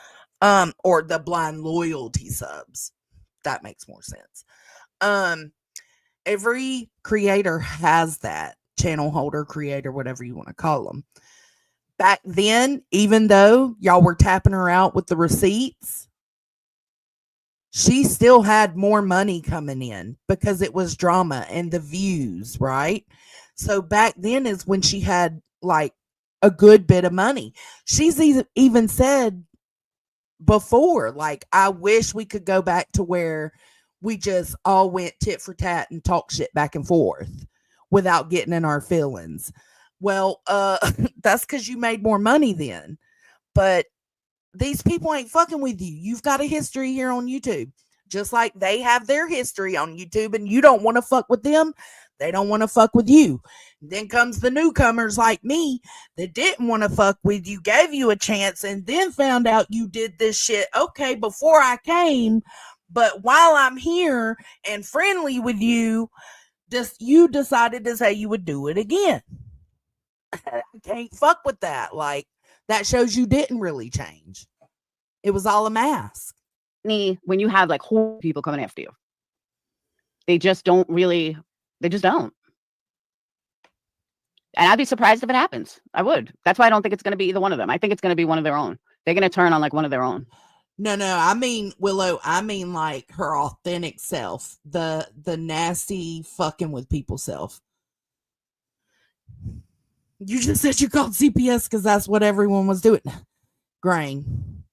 or the blind loyalty subs. That makes more sense. Every creator has that, channel holder, creator, whatever you want to call them. Back then, even though y'all were tapping her out with the receipts, she still had more money coming in because it was drama and the views, right? So back then is when she had like a good bit of money. She's even said before, like, I wish we could go back to where we just all went tit for tat and talk shit back and forth without getting in our feelings. Well, that's because you made more money then. But these people ain't fucking with you. You've got a history here on YouTube, just like they have their history on YouTube, and you don't want to fuck with them. They don't want to fuck with you. Then comes the newcomers like me that didn't want to fuck with you, gave you a chance, and then found out you did this shit. Okay, before I came, but while I'm here and friendly with you, you decided to say you would do it again. I can't fuck with that. Like, that shows you didn't really change. It was all a mask. When you have like whole people coming after you, they just don't. And I'd be surprised if it happens. I would. That's why I don't think it's going to be either one of them. I think it's going to be one of their own. They're going to turn on like one of their own. No, I mean, Willow, I mean like her authentic self, the nasty fucking with people self. You just said you called CPS because that's what everyone was doing. Grain.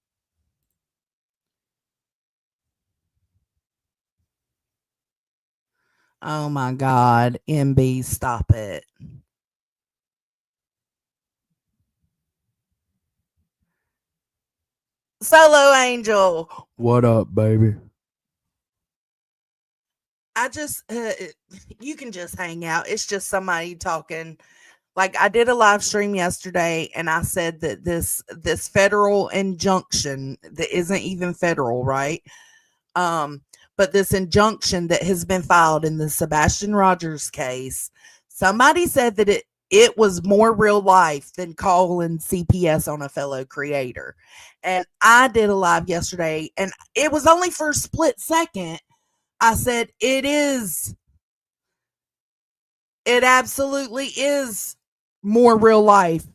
Oh my God, MB, stop it. Solo Angel. What up, baby? I just, you can just hang out. It's just somebody talking. Like, I did a live stream yesterday and I said that this federal injunction that isn't even federal, right? But this injunction that has been filed in the Sebastian Rogers case, somebody said that it was more real life than calling CPS on a fellow creator. And I did a live yesterday and it was only for a split second. I said, it is. It absolutely is more real life,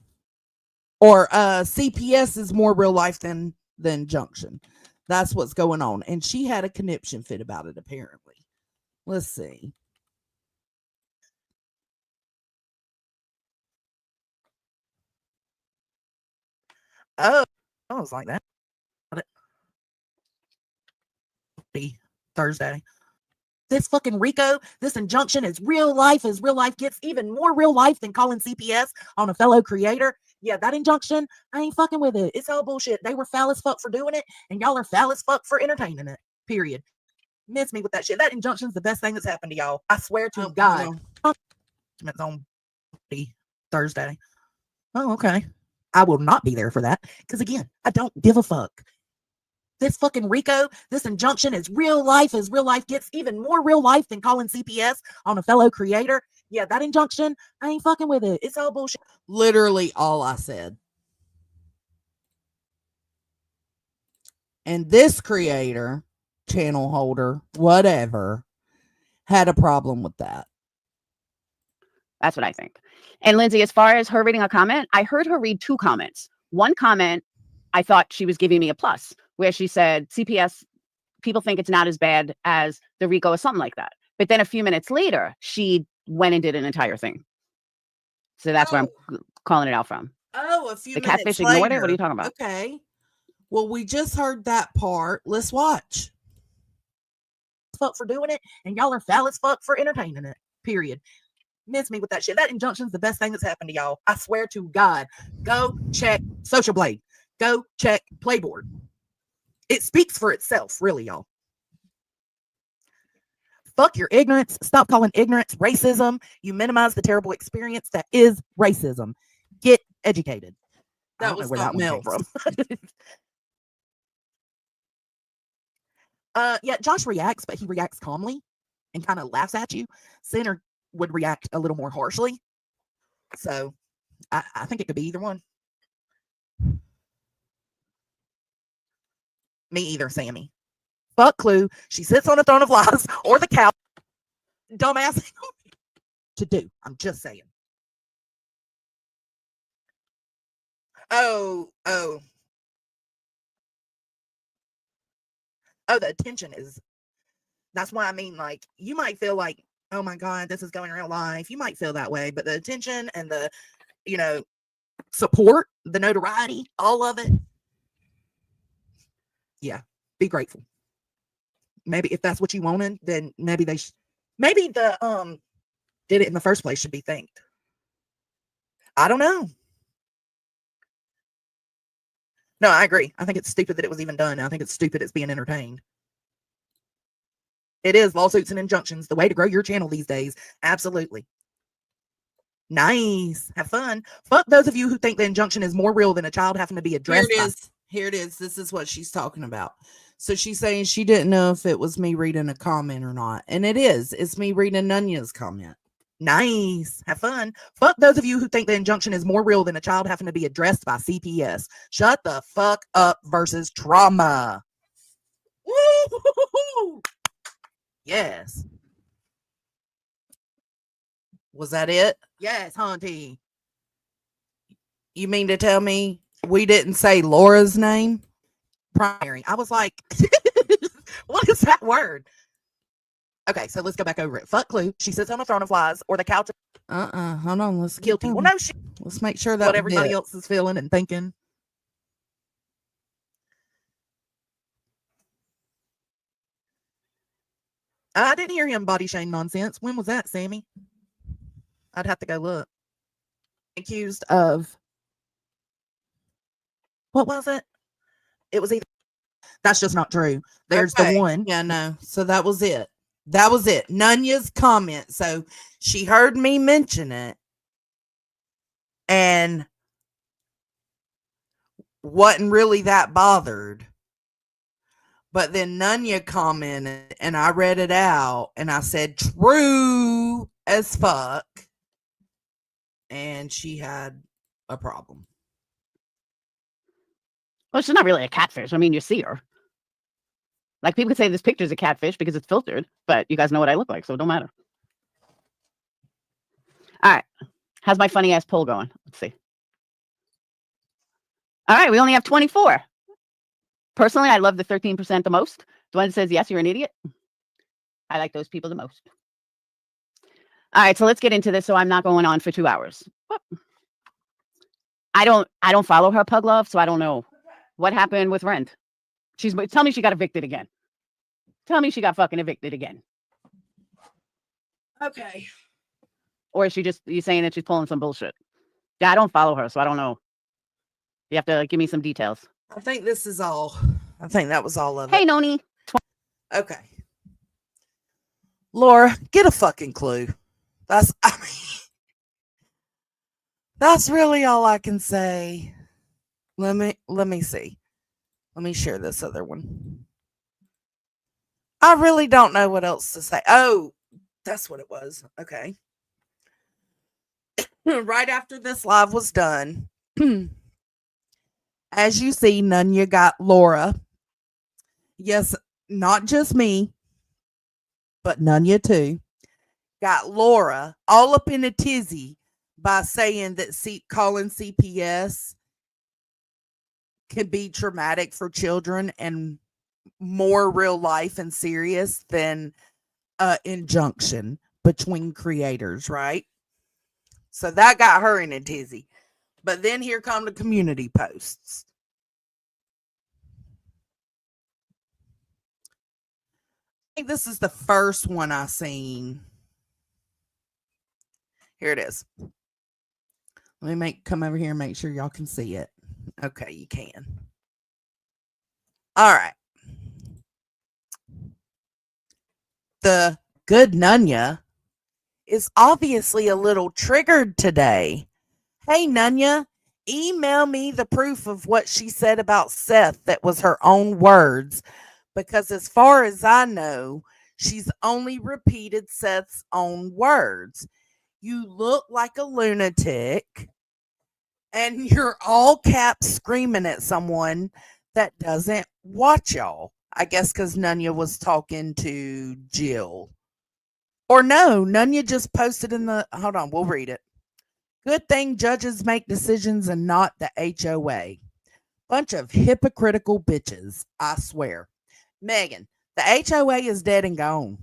or CPS is more real life than the injunction. That's what's going on. And she had a conniption fit about it, apparently. Let's see. Oh, I was like that. Thursday. This fucking RICO, this injunction is real life as real life gets, even more real life than calling CPS on a fellow creator. Yeah, that injunction, I ain't fucking with it. It's all bullshit. They were foul as fuck for doing it, and y'all are foul as fuck for entertaining it. Period. Miss me with that shit. That injunction's the best thing that's happened to y'all. I swear to God. It's on Thursday. Oh, okay. I will not be there for that because, again, I don't give a fuck. This fucking RICO, this injunction is real life as real life gets, even more real life than calling CPS on a fellow creator. Yeah, that injunction, I ain't fucking with it. It's all bullshit. Literally all I said. And this creator, channel holder, whatever, had a problem with that. That's what I think. And Lindsay, as far as her reading a comment, I heard her read 2 comments. One comment, I thought she was giving me a plus, where she said, CPS, people think it's not as bad as the RICO or something like that. But then a few minutes later, she went and did an entire thing. So that's where I'm calling it out from. Oh, a few the minutes catfish later. Ignored it? What are you talking about? Okay. Well, we just heard that part. Let's watch. Fuck for doing it, and y'all are foul as fuck for entertaining it. Period. Miss me with that shit. That injunction's the best thing that's happened to y'all. I swear to God. Go check Social Blade. Go check Playboard. It speaks for itself, really, y'all. Fuck your ignorance. Stop calling ignorance racism. You minimize the terrible experience that is racism. Get educated. That was where that one came from. Yeah, Josh reacts, but he reacts calmly and kind of laughs at you, sinner would react a little more harshly. So I think it could be either one. Me either, Sammy. Fuck Clue. She sits on a throne of lies or the cow. Dumbass to do. I'm just saying. Oh, the attention is, that's what I mean. Like, you might feel like, oh my God, this is going in real life. You might feel that way, but the attention and the, support, the notoriety, all of it. Yeah, be grateful. Maybe if that's what you wanted, then maybe maybe the did it in the first place should be thanked. I don't know. No, I agree. I think it's stupid that it was even done. I think it's stupid it's being entertained. It is lawsuits and injunctions, the way to grow your channel these days. Absolutely. Nice. Have fun. Fuck those of you who think the injunction is more real than a child having to be addressed. Here it is. This is what she's talking about. So she's saying she didn't know if it was me reading a comment or not. And it is. It's me reading Nunya's comment. Nice. Have fun. Fuck those of you who think the injunction is more real than a child having to be addressed by CPS. Shut the fuck up versus trauma. Woo! Yes. Was that it? Yes, Hunty. You mean to tell me we didn't say Laura's name? Primary. I was like, what is that word? Okay, so let's go back over it. Fuck Clue. She sits on a throne of lies or the couch. Hold on. Let's guilty. Well, no, let's make sure that what everybody else is feeling and thinking. I didn't hear him body shame nonsense. When was that, Sammy? I'd have to go look. Accused of, what was it? It was either. That's just not true. There's the one. Yeah, no. So that was it. That was it. Nunya's comment. So she heard me mention it and wasn't really that bothered. But then Nunya commented and I read it out and I said, true as fuck. And she had a problem. Well, she's not really a catfish. I mean, you see her. Like, people could say this picture's a catfish because it's filtered, but you guys know what I look like, so it don't matter. All right. How's my funny ass poll going? Let's see. All right, we only have 24. Personally, I love the 13% the most. The one that says, yes, you're an idiot. I like those people the most. All right, so let's get into this so I'm not going on for 2 hours. I don't follow her, Pug Love, so I don't know what happened with rent. Tell me she got evicted again. Tell me she got fucking evicted again. Okay. Or is she just, you saying that she's pulling some bullshit? Yeah, I don't follow her, so I don't know. You have to give me some details. I think this is all. I think that was all of it. Hey, Noone. Okay. Laura, get a fucking clue. That's really all I can say. Let me see. Let me share this other one. I really don't know what else to say. Oh, that's what it was. Okay. Right after this live was done, as you see, Nunya got Laura. Yes, not just me, but Nunya too. Got Laura all up in a tizzy by saying that calling CPS can be traumatic for children and more real life and serious than injunction between creators, right? So that got her in a tizzy. But then here come the community posts. I think this is the first one I seen. Here it is. Let me come over here and make sure y'all can see it. Okay, you can. All right. The good Nunya is obviously a little triggered today. Hey, Nunya, email me the proof of what she said about Seth that was her own words, because as far as I know, She's only repeated Seth's own words. You look like a lunatic, and you're all caps screaming at someone that doesn't watch y'all. I guess because Nunya was talking to Jill. Or no, Nunya just posted in the. Hold on, we'll read it. Good thing judges make decisions and not the HOA. Bunch of hypocritical bitches, I swear. Megan, the HOA is dead and gone.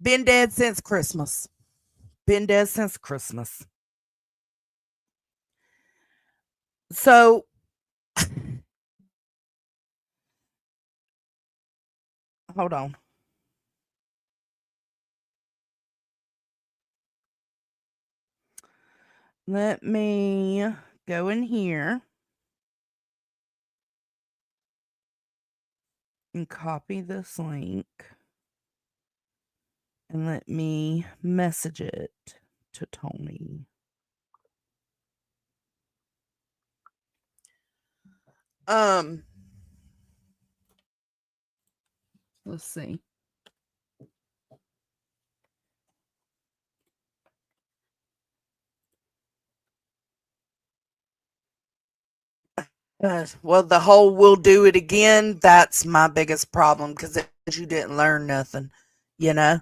Been dead since Christmas. Been dead since Christmas. So, hold on. Let me go in here and copy this link. And let me message it to Tony. Let's see. Well, the whole "we'll do it again," that's my biggest problem because you didn't learn nothing, you know?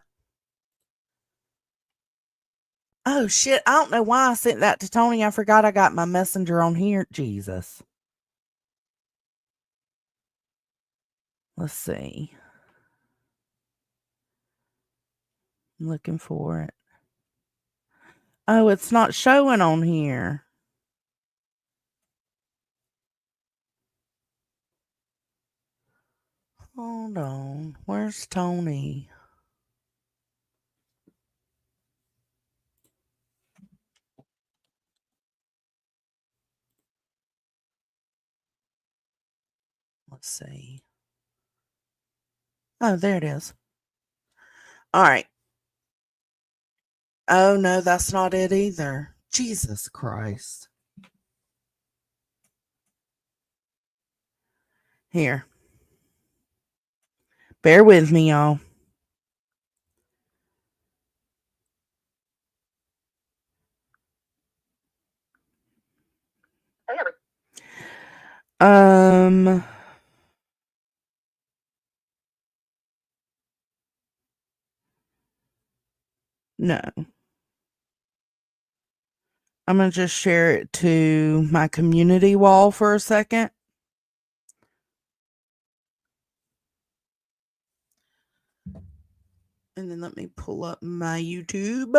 Oh, shit. I don't know why I sent that to Tony. I forgot I got my messenger on here. Jesus. Let's see. I'm looking for it. Oh, it's not showing on here. Hold on. Where's Tony? Let's see. Oh, there it is. All right. Oh, no, that's not it either. Jesus Christ. Here. Bear with me, y'all. No. I'm going to just share it to my community wall for a second. And then let me pull up my YouTube.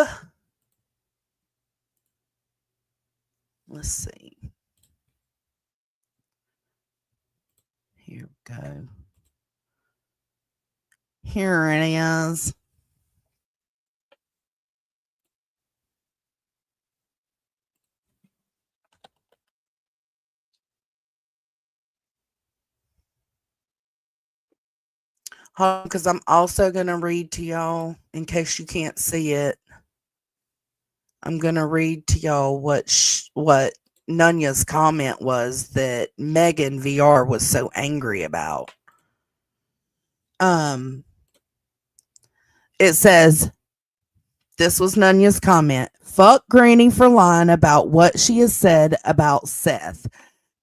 Let's see. Here we go. Here it is. Because I'm also going to read to y'all, in case you can't see it. I'm going to read to y'all what Nunya's comment was that Megan VR was so angry about. It says, this was Nunya's comment. Fuck Granny for lying about what she has said about Seth.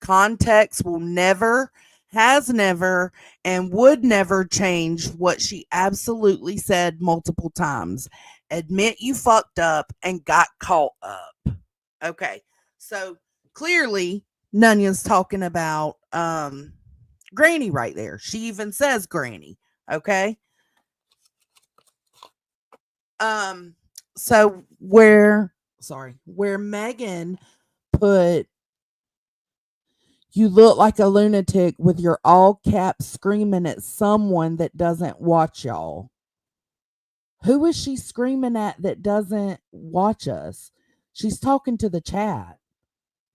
Context will never, has never, and would never change what she absolutely said multiple times. Admit you fucked up and got caught up. Okay, so clearly Nunya's talking about Granny right there. She even says Granny. Okay. So where Megan put, you look like a lunatic with your all caps screaming at someone that doesn't watch y'all. Who is she screaming at that doesn't watch us? She's talking to the chat.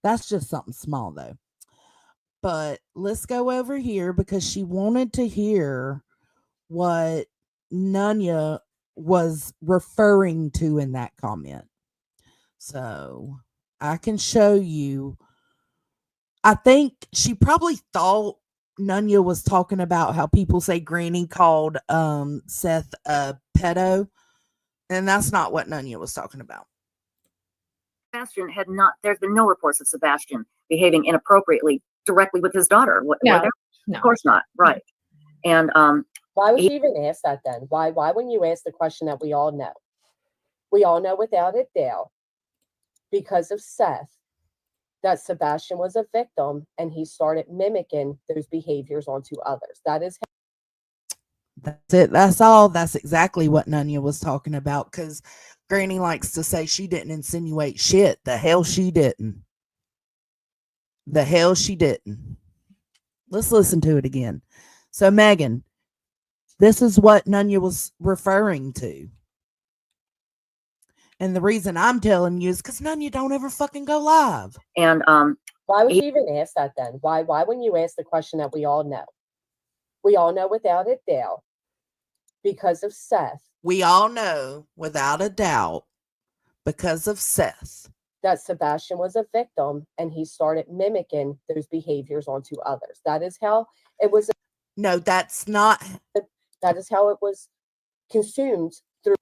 That's just something small though. But let's go over here because she wanted to hear what Nunya was referring to in that comment. So I can show you. I think she probably thought Nunya was talking about how people say Granny called Seth a pedo, and that's not what Nunya was talking about. Sebastian had not, there's been no reports of Sebastian behaving inappropriately directly with his daughter. Were No, there? no. Of course not. Right. And Why would she even ask that then? Why wouldn't you ask the question that we all know? We all know without a doubt, because of Seth, that Sebastian was a victim and he started mimicking those behaviors onto others. That is That's it. That's all. That's exactly what Nunya was talking about, because Granny likes to say she didn't insinuate shit. The hell she didn't. The hell she didn't. Let's listen to it again. So, Megan, this is what Nunya was referring to. And the reason I'm telling you is because Nunya don't ever fucking go live. and why would she even ask that then? Why wouldn't you ask the question that we all know? We all know without a doubt, because of Seth, We all know without a doubt, because of Seth, that Sebastian was a victim and he started mimicking those behaviors onto others. That is how it was. No, that's not. That is how it was consumed through.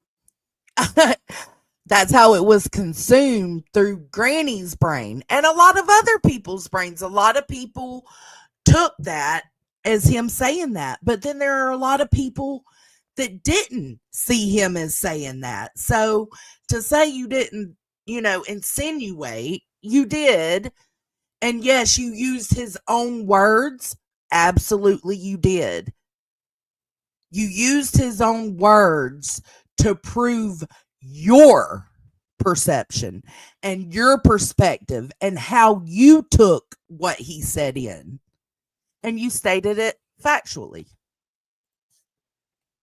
That's how it was consumed through Granny's brain and a lot of other people's brains. A lot of people took that as him saying that, but then there are a lot of people that didn't see him as saying that. So to say you didn't, insinuate, you did. And yes, you used his own words. Absolutely, you did. You used his own words to prove your perception and your perspective and how you took what he said in. And you stated it factually.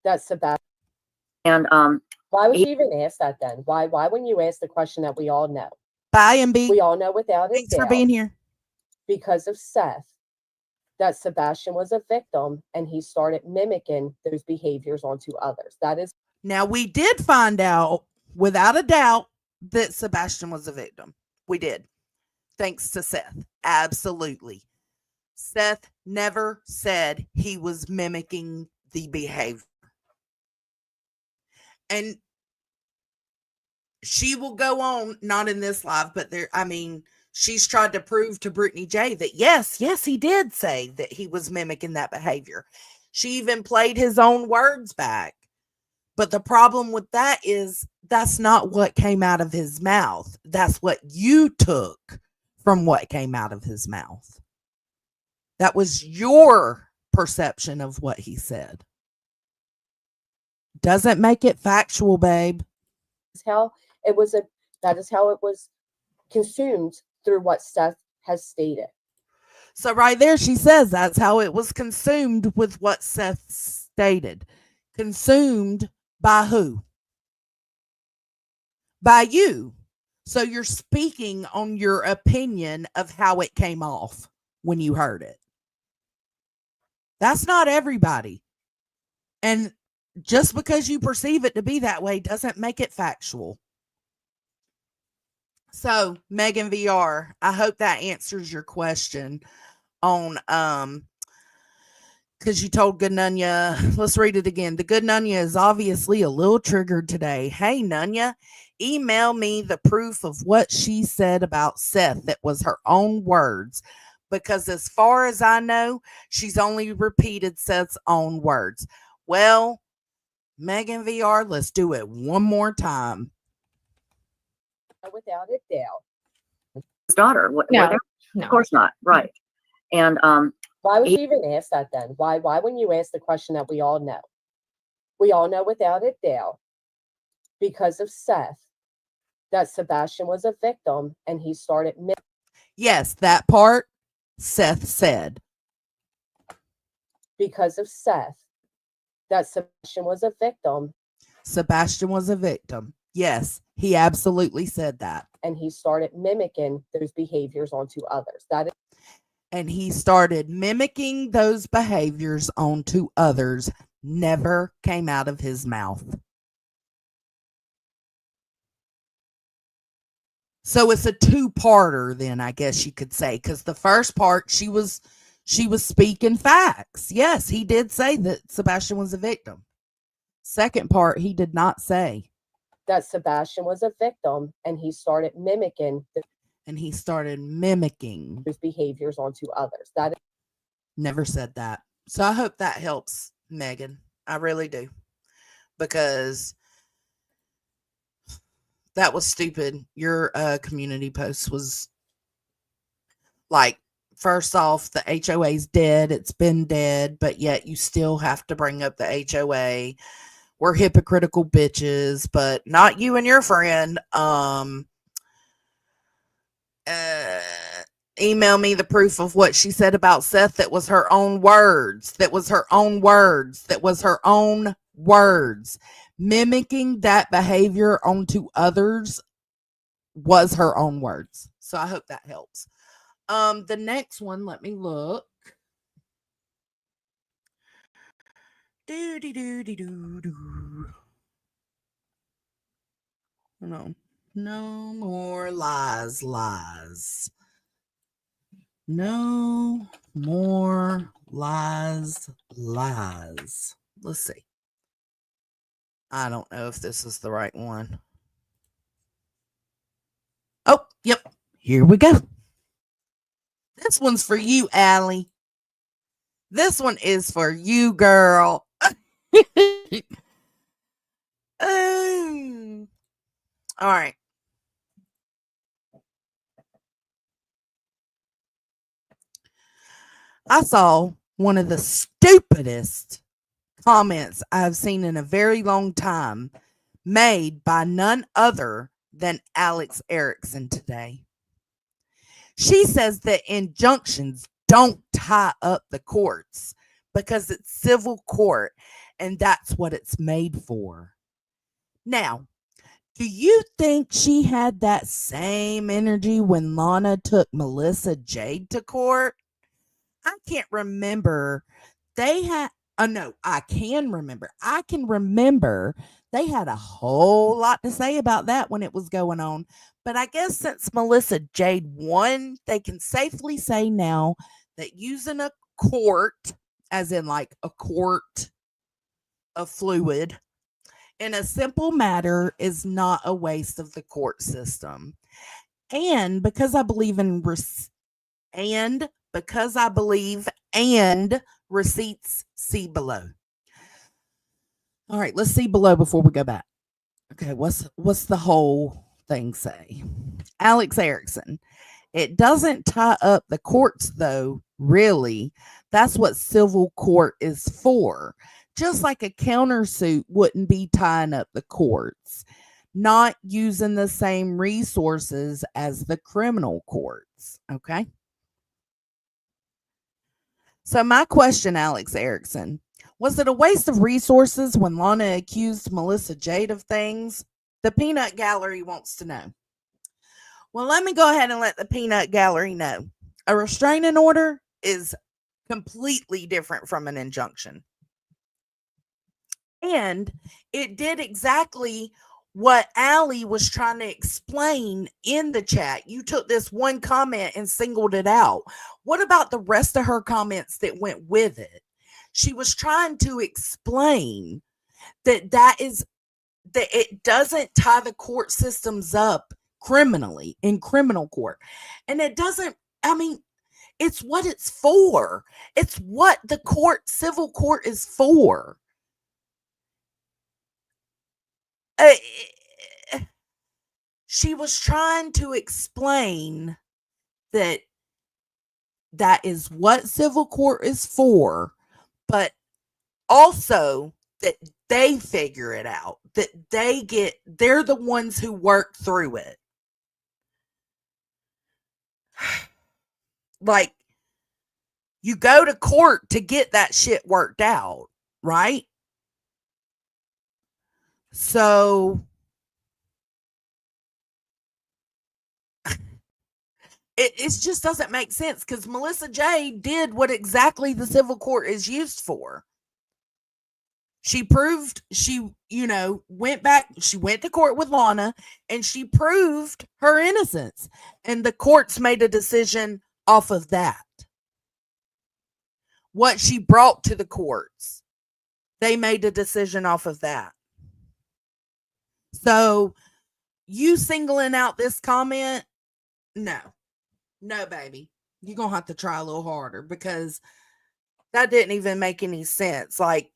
That Sebastian. and Why would she even ask that then? Why wouldn't you ask the question that we all know? Bye, MB. We all know without a Thanks for doubt, being here. because of Seth, that Sebastian was a victim and he started mimicking those behaviors onto others. That is. Now, we did find out without a doubt that Sebastian was a victim. We did. Thanks to Seth. Absolutely. Seth never said he was mimicking the behavior. And she will go on, not in this live, but she's tried to prove to Brittany J that yes, he did say that he was mimicking that behavior. She even played his own words back. But the problem with that is that's not what came out of his mouth. That's what you took from what came out of his mouth. That was your perception of what he said. Doesn't make it factual, babe. That is how it was consumed through what Seth has stated. So right there, she says that's how it was consumed with what Seth stated. Consumed by who? By you. So you're speaking on your opinion of how it came off when you heard it. That's not everybody. And just because you perceive it to be that way doesn't make it factual. So, Megan VR, I hope that answers your question on because you told Good Nunya. Let's read it again. The Good Nunya is obviously a little triggered today. Hey, Nunya, email me the proof of what she said about Seth that was her own words. Because as far as I know, she's only repeated Seth's own words. Well, Megan VR, let's do it one more time. Without a doubt. his daughter. Were No, there? no. Of course not. Right. And Why would she even ask that then? Why wouldn't you ask the question that we all know? We all know without a doubt, because of Seth, that Sebastian was a victim and he started. Yes, that part Seth said. Because of Seth, that Sebastian was a victim. Sebastian was a victim. Yes, he absolutely said that. And he started mimicking those behaviors onto others. And he started mimicking those behaviors onto others. Never came out of his mouth. So it's a two-parter then, I guess you could say, because the first part, she was She was speaking facts. Yes, he did say that Sebastian was a victim. Second part, he did not say. That Sebastian was a victim and he started mimicking those behaviors onto others. That is Never said that. So I hope that helps, Megan. I really do. Because that was stupid. Your community post was like, first off, the HOA's dead. It's been dead, but yet you still have to bring up the HOA. We're hypocritical bitches, but not you and your friend. Email me the proof of what she said about Seth. That was her own words. Mimicking that behavior onto others was her own words. So I hope that helps. The next one, let me look. No more lies. No more lies. Let's see. I don't know if this is the right one. Oh, yep. Here we go. This one's for you, Allie. This one is for you, girl. All right. I saw one of the stupidest comments I've seen in a very long time made by none other than Alex Erickson today. She says that injunctions don't tie up the courts because it's civil court and that's what it's made for. Now, do you think she had that same energy when Lana took Melissa Jade to court? I can't remember. They had, no, I can remember. I can remember they had a whole lot to say about that when it was going on. But I guess since Melissa Jade won, they can safely say now that using a court, as in like a quart of fluid, in a simple matter is not a waste of the court system. And because I believe in receipts, see below. All right, let's see below before we go back. Okay, what's the whole thing say? Alex Erickson. It doesn't tie up the courts though, really. That's what civil court is for. Just like a countersuit wouldn't be tying up the courts, not using the same resources as the criminal courts. Okay. So my question, Alex Erickson, was it a waste of resources when Lana accused Melissa Jade of things? The Peanut Gallery wants to know. Well, let me go ahead and let the Peanut Gallery know. A restraining order is completely different from an injunction. And it did exactly what Allie was trying to explain in the chat. You took this one comment and singled it out. What about the rest of her comments that went with it? She was trying to explain that it doesn't tie the court systems up criminally in criminal court. And it doesn't, I mean, it's what it's for. It's what the civil court is for. She was trying to explain that is what civil court is for, but also that they figure it out, that they're the ones who work through it. Like, you go to court to get that shit worked out, right? So it just doesn't make sense because Melissa Jade did what exactly the civil court is used for. She proved went to court with Lana and she proved her innocence. And the courts made a decision off of that. what she brought to the courts. They made a decision off of that. So you singling out this comment, no, baby, you're gonna have to try a little harder, because that didn't even make any sense. Like,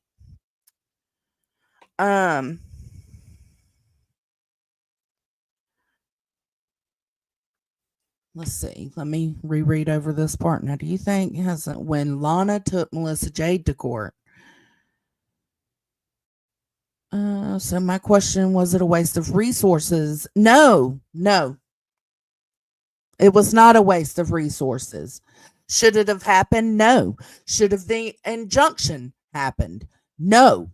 let's see. Let me reread over this part. Now, do you think when Lana took Melissa Jade to court? So my question, was it a waste of resources? No. It was not a waste of resources. Should it have happened? No. Should have the injunction happened? No.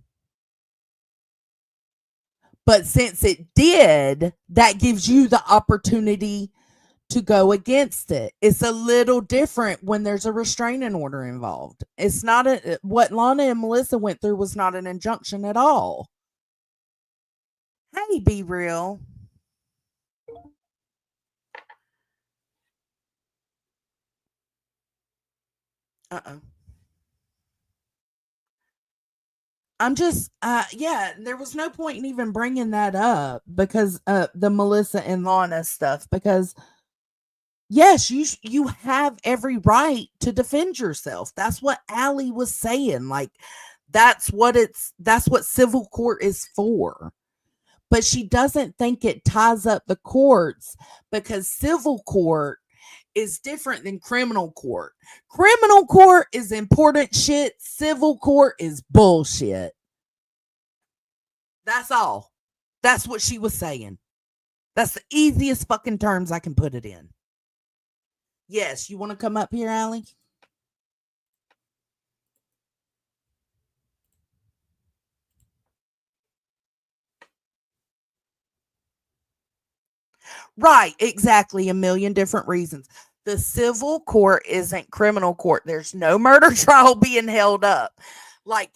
But since it did, that gives you the opportunity to go against it. It's a little different when there's a restraining order involved. It's not what Lana and Melissa went through was not an injunction at all. Hey, Be Real. I'm just, yeah, there was no point in even bringing that up, because the Melissa and Lana stuff, because yes, you have every right to defend yourself. That's what Allie was saying. Like, that's what civil court is for. But she doesn't think it ties up the courts, because civil court is different than criminal court. Criminal court is important shit. Civil court is bullshit. That's all. That's what she was saying. That's the easiest fucking terms I can put it in. Yes, you want to come up here, Allie? Right, exactly. A million different reasons. The civil court isn't criminal court. There's no murder trial being held up. Like,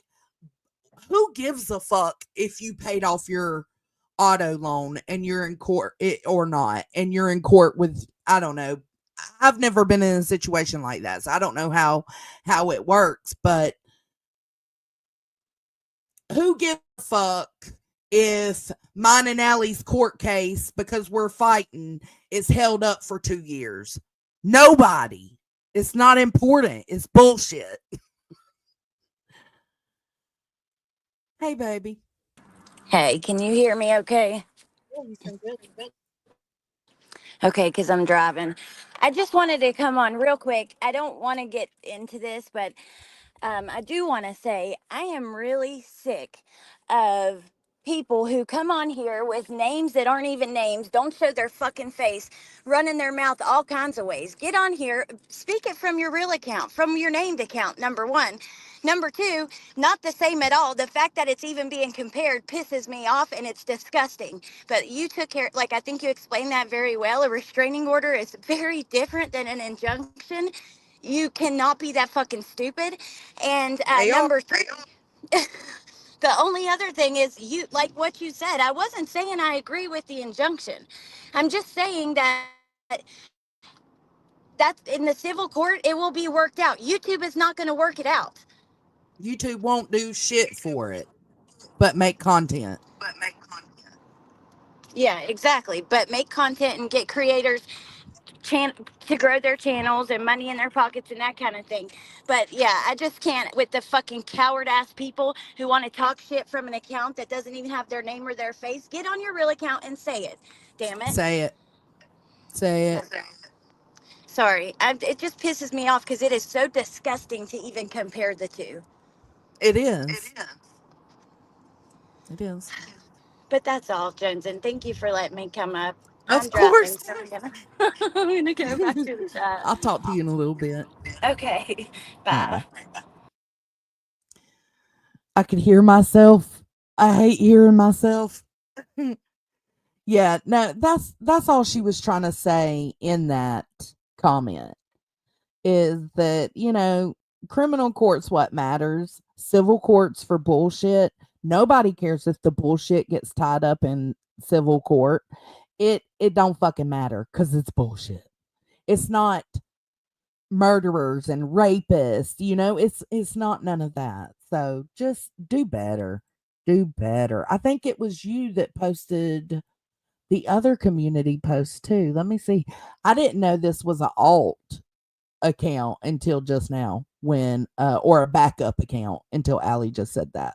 who gives a fuck if you paid off your auto loan and you're in court or not, and you're in court with, I don't know. I've never been in a situation like that, so I don't know how it works, but who gives a fuck if mine and Allie's court case, because we're fighting, is held up for 2 years? Nobody. It's not important. It's bullshit. Hey, baby. Hey, can you hear me okay? Okay, because I'm driving. I just wanted to come on real quick. I don't want to get into this, but I do want to say I am really sick of people who come on here with names that aren't even names, don't show their fucking face, running their mouth all kinds of ways. Get on here, speak it from your real account, from your named account, number one. Number two, not the same at all. The fact that it's even being compared pisses me off, and it's disgusting. But you took care, like, I think you explained that very well. A restraining order is very different than an injunction. You cannot be that fucking stupid. And number three, the only other thing is, you, like what you said, I wasn't saying I agree with the injunction. I'm just saying that that's in the civil court, it will be worked out. YouTube is not going to work it out. YouTube won't do shit for it, but make content. Yeah, exactly. But make content and get creators to grow their channels and money in their pockets and that kind of thing. But yeah, I just can't with the fucking coward ass people who want to talk shit from an account that doesn't even have their name or their face. Get on your real account and say it. Damn it. Say it. Sorry, it just pisses me off because it is so disgusting to even compare the two. It is. It is. But that's all, Jones, and thank you for letting me come up. Of course. Driving, so I'm gonna go back to the chat. I'll talk to you in a little bit. Okay, bye. I could hear myself. I hate hearing myself. Yeah, no, that's all she was trying to say in that comment, is that, criminal court's what matters. Civil court's for bullshit. Nobody cares if the bullshit gets tied up in civil court. It don't fucking matter, because it's bullshit. It's not murderers and rapists. It's not none of that. So just do better. Do better. I think it was you that posted the other community post too. Let me see. I didn't know this was a alt account until just now when or a backup account until Allie just said that.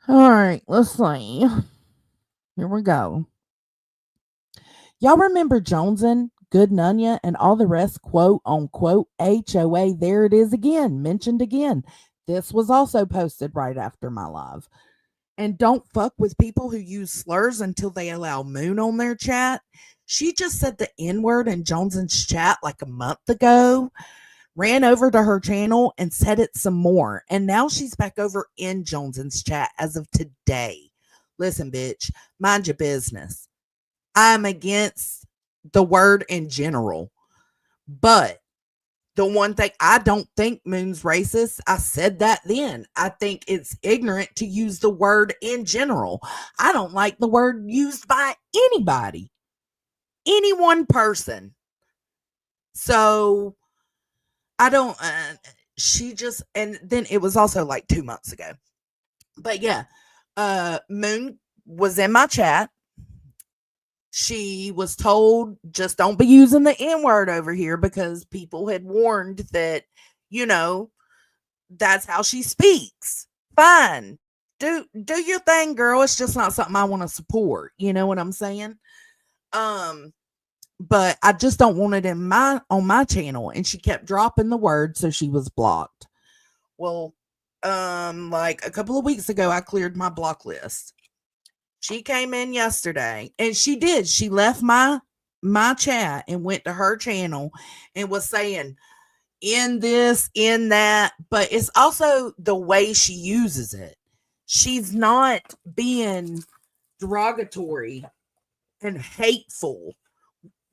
All right, let's see. Here we go. Y'all remember Jonesin, Good Nunya, and all the rest, quote unquote, HOA. There it is again, mentioned again. This was also posted right after my live. And don't fuck with people who use slurs until they allow Moon on their chat. She just said the N-word in Jonesin's chat like a month ago, ran over to her channel and said it some more. And now she's back over in Jonesin's chat as of today. Listen, bitch, mind your business. I'm against the word in general. But the one thing, I don't think Moon's racist. I said that then. I think it's ignorant to use the word in general. I don't like the word used by anybody, any one person. So I don't, she just, and then it was also like 2 months ago. But yeah, Moon was in my chat. She was told, just don't be using the N-word over here because people had warned that, that's how she speaks. Fine. Do your thing, girl. It's just not something I want to support. You know what I'm saying? But I just don't want it on my channel. And she kept dropping the word, so she was blocked. Well, like a couple of weeks ago, I cleared my block list. She came in yesterday and she left my chat and went to her channel and was saying in this, in that, but it's also the way she uses it. She's not being derogatory and hateful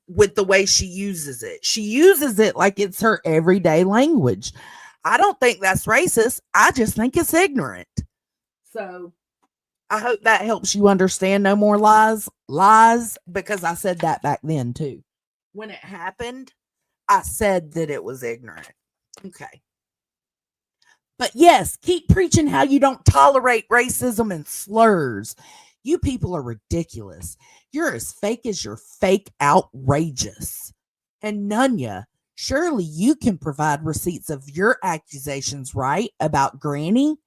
with the way she uses it. She uses it like it's her everyday language. I don't think that's racist. I just think it's ignorant. So I hope that helps you understand no more lies, because I said that back then too. When it happened, I said that it was ignorant. Okay. But yes, keep preaching how you don't tolerate racism and slurs. You people are ridiculous. You're as fake as you're fake outrageous. And Nunya, surely you can provide receipts of your accusations, right? About Granny?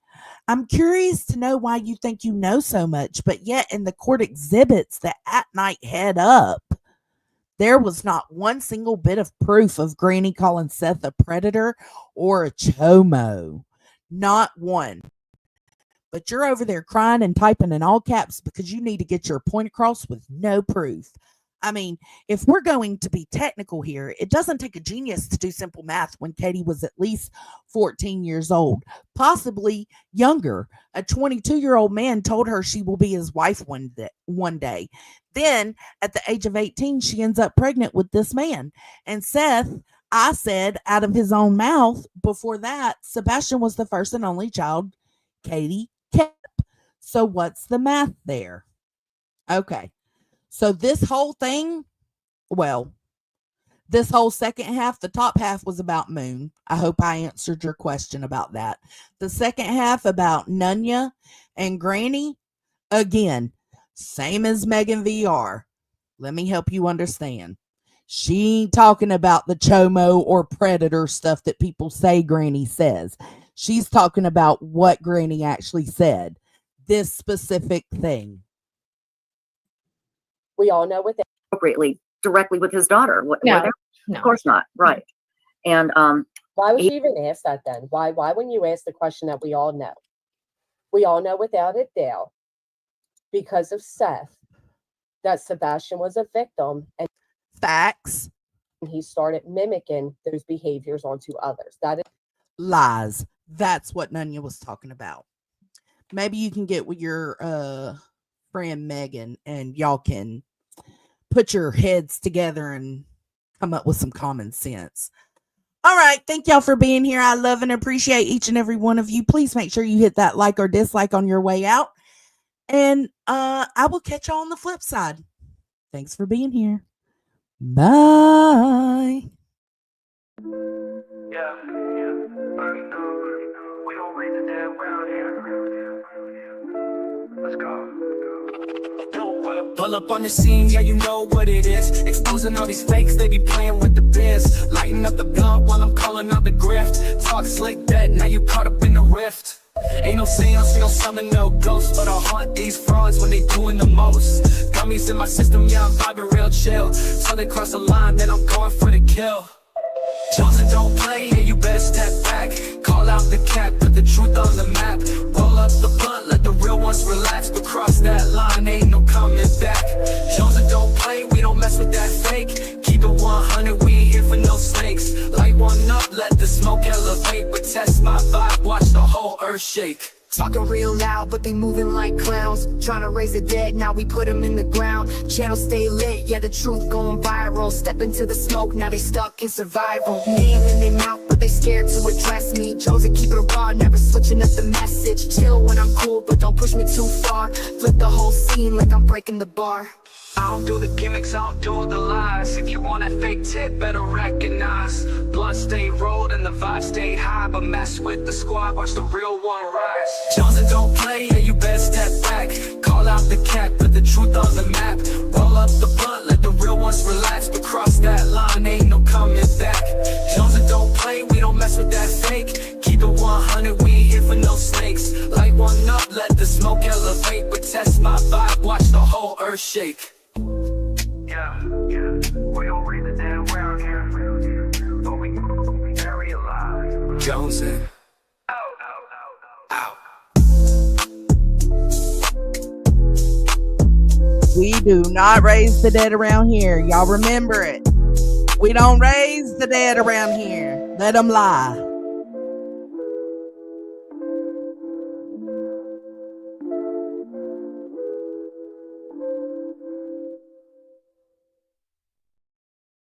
I'm curious to know why you think you know so much, but yet in the court exhibits that at night head up, there was not one single bit of proof of Granny calling Seth a predator or a chomo. Not one. But you're over there crying and typing in all caps because you need to get your point across with no proof. I mean, if we're going to be technical here, it doesn't take a genius to do simple math when Katie was at least 14 years old, possibly younger. A 22-year-old man told her she will be his wife one day. Then, at the age of 18, she ends up pregnant with this man. And Seth, I said out of his own mouth before that, Sebastian was the first and only child Katie kept. So what's the math there? Okay. So this whole thing, this whole second half, the top half was about Moon. I hope I answered your question about that. The second half about Nunya and Granny, again, same as Megan VR. Let me help you understand. She ain't talking about the chomo or predator stuff that people say Granny says. She's talking about what Granny actually said. This specific thing. We all know what that Appropriately, directly with his daughter. No. Of course not. Right. And why would you even ask that then? Why wouldn't you ask the question that we all know? We all know without a doubt, because of Seth, that Sebastian was a victim and facts. He started mimicking those behaviors onto others. That is lies. That's what Nunya was talking about. Maybe you can get with your friend Megan and y'all can put your heads together and come up with some common sense. All right. Thank y'all for being here. I love and appreciate each and every one of you. Please make sure you hit that like or dislike on your way out. And I will catch y'all on the flip side. Thanks for being here. Bye. Yeah, we don't raise the dead around here. Let's go. Pull up on the scene, yeah, you know what it is. Exposing all these fakes, they be playing with the biz. Lighting up the blunt while I'm calling out the grift. Talk slick that, now you caught up in the rift. Ain't no seance, no summon, no ghosts, but I'll haunt these frauds when they doing the most. Gummies in my system, yeah, I'm vibing real chill. So they cross the line, then I'm going for the kill. Johnson don't play, yeah, you better step back. Call out the cat, put the truth on the map. Roll up the blunt, let the real ones relax. But cross that line, ain't no coming back. Johnson don't play, we don't mess with that fake. Keep it 100, we ain't here for no snakes. Light one up, let the smoke elevate. But test my vibe, watch the whole earth shake. Talking real loud, but they moving like clowns. Trying to raise the dead, now we put them in the ground. Channel stay lit, yeah, the truth going viral. Step into the smoke, now they stuck in survival. Name in their mouth, but they scared to address me. Chosen, keep it raw, never switching up the message. Chill when I'm cool, but don't push me too far. Flip the whole scene like I'm breaking the bar. I don't do the gimmicks, I don't do the lies. If you want that fake tip, better recognize. Blood stay rolled and the vibe stay high. But mess with the squad, watch the real one rise. Johnson don't play, yeah, you better step back. Call out the cat, put the truth on the map. Roll up the blunt, let the real ones relax. But cross that line, ain't no coming back. Johnson don't play, we don't mess with that fake. Keep it 100, we ain't here for no snakes. Light one up, let the smoke elevate. But test my vibe, watch the whole earth shake. Yeah, we don't raise the dead around here, but we bury alive. Jonesing. Out. We do not raise the dead around here. Y'all remember it. We don't raise the dead around here. Let them lie.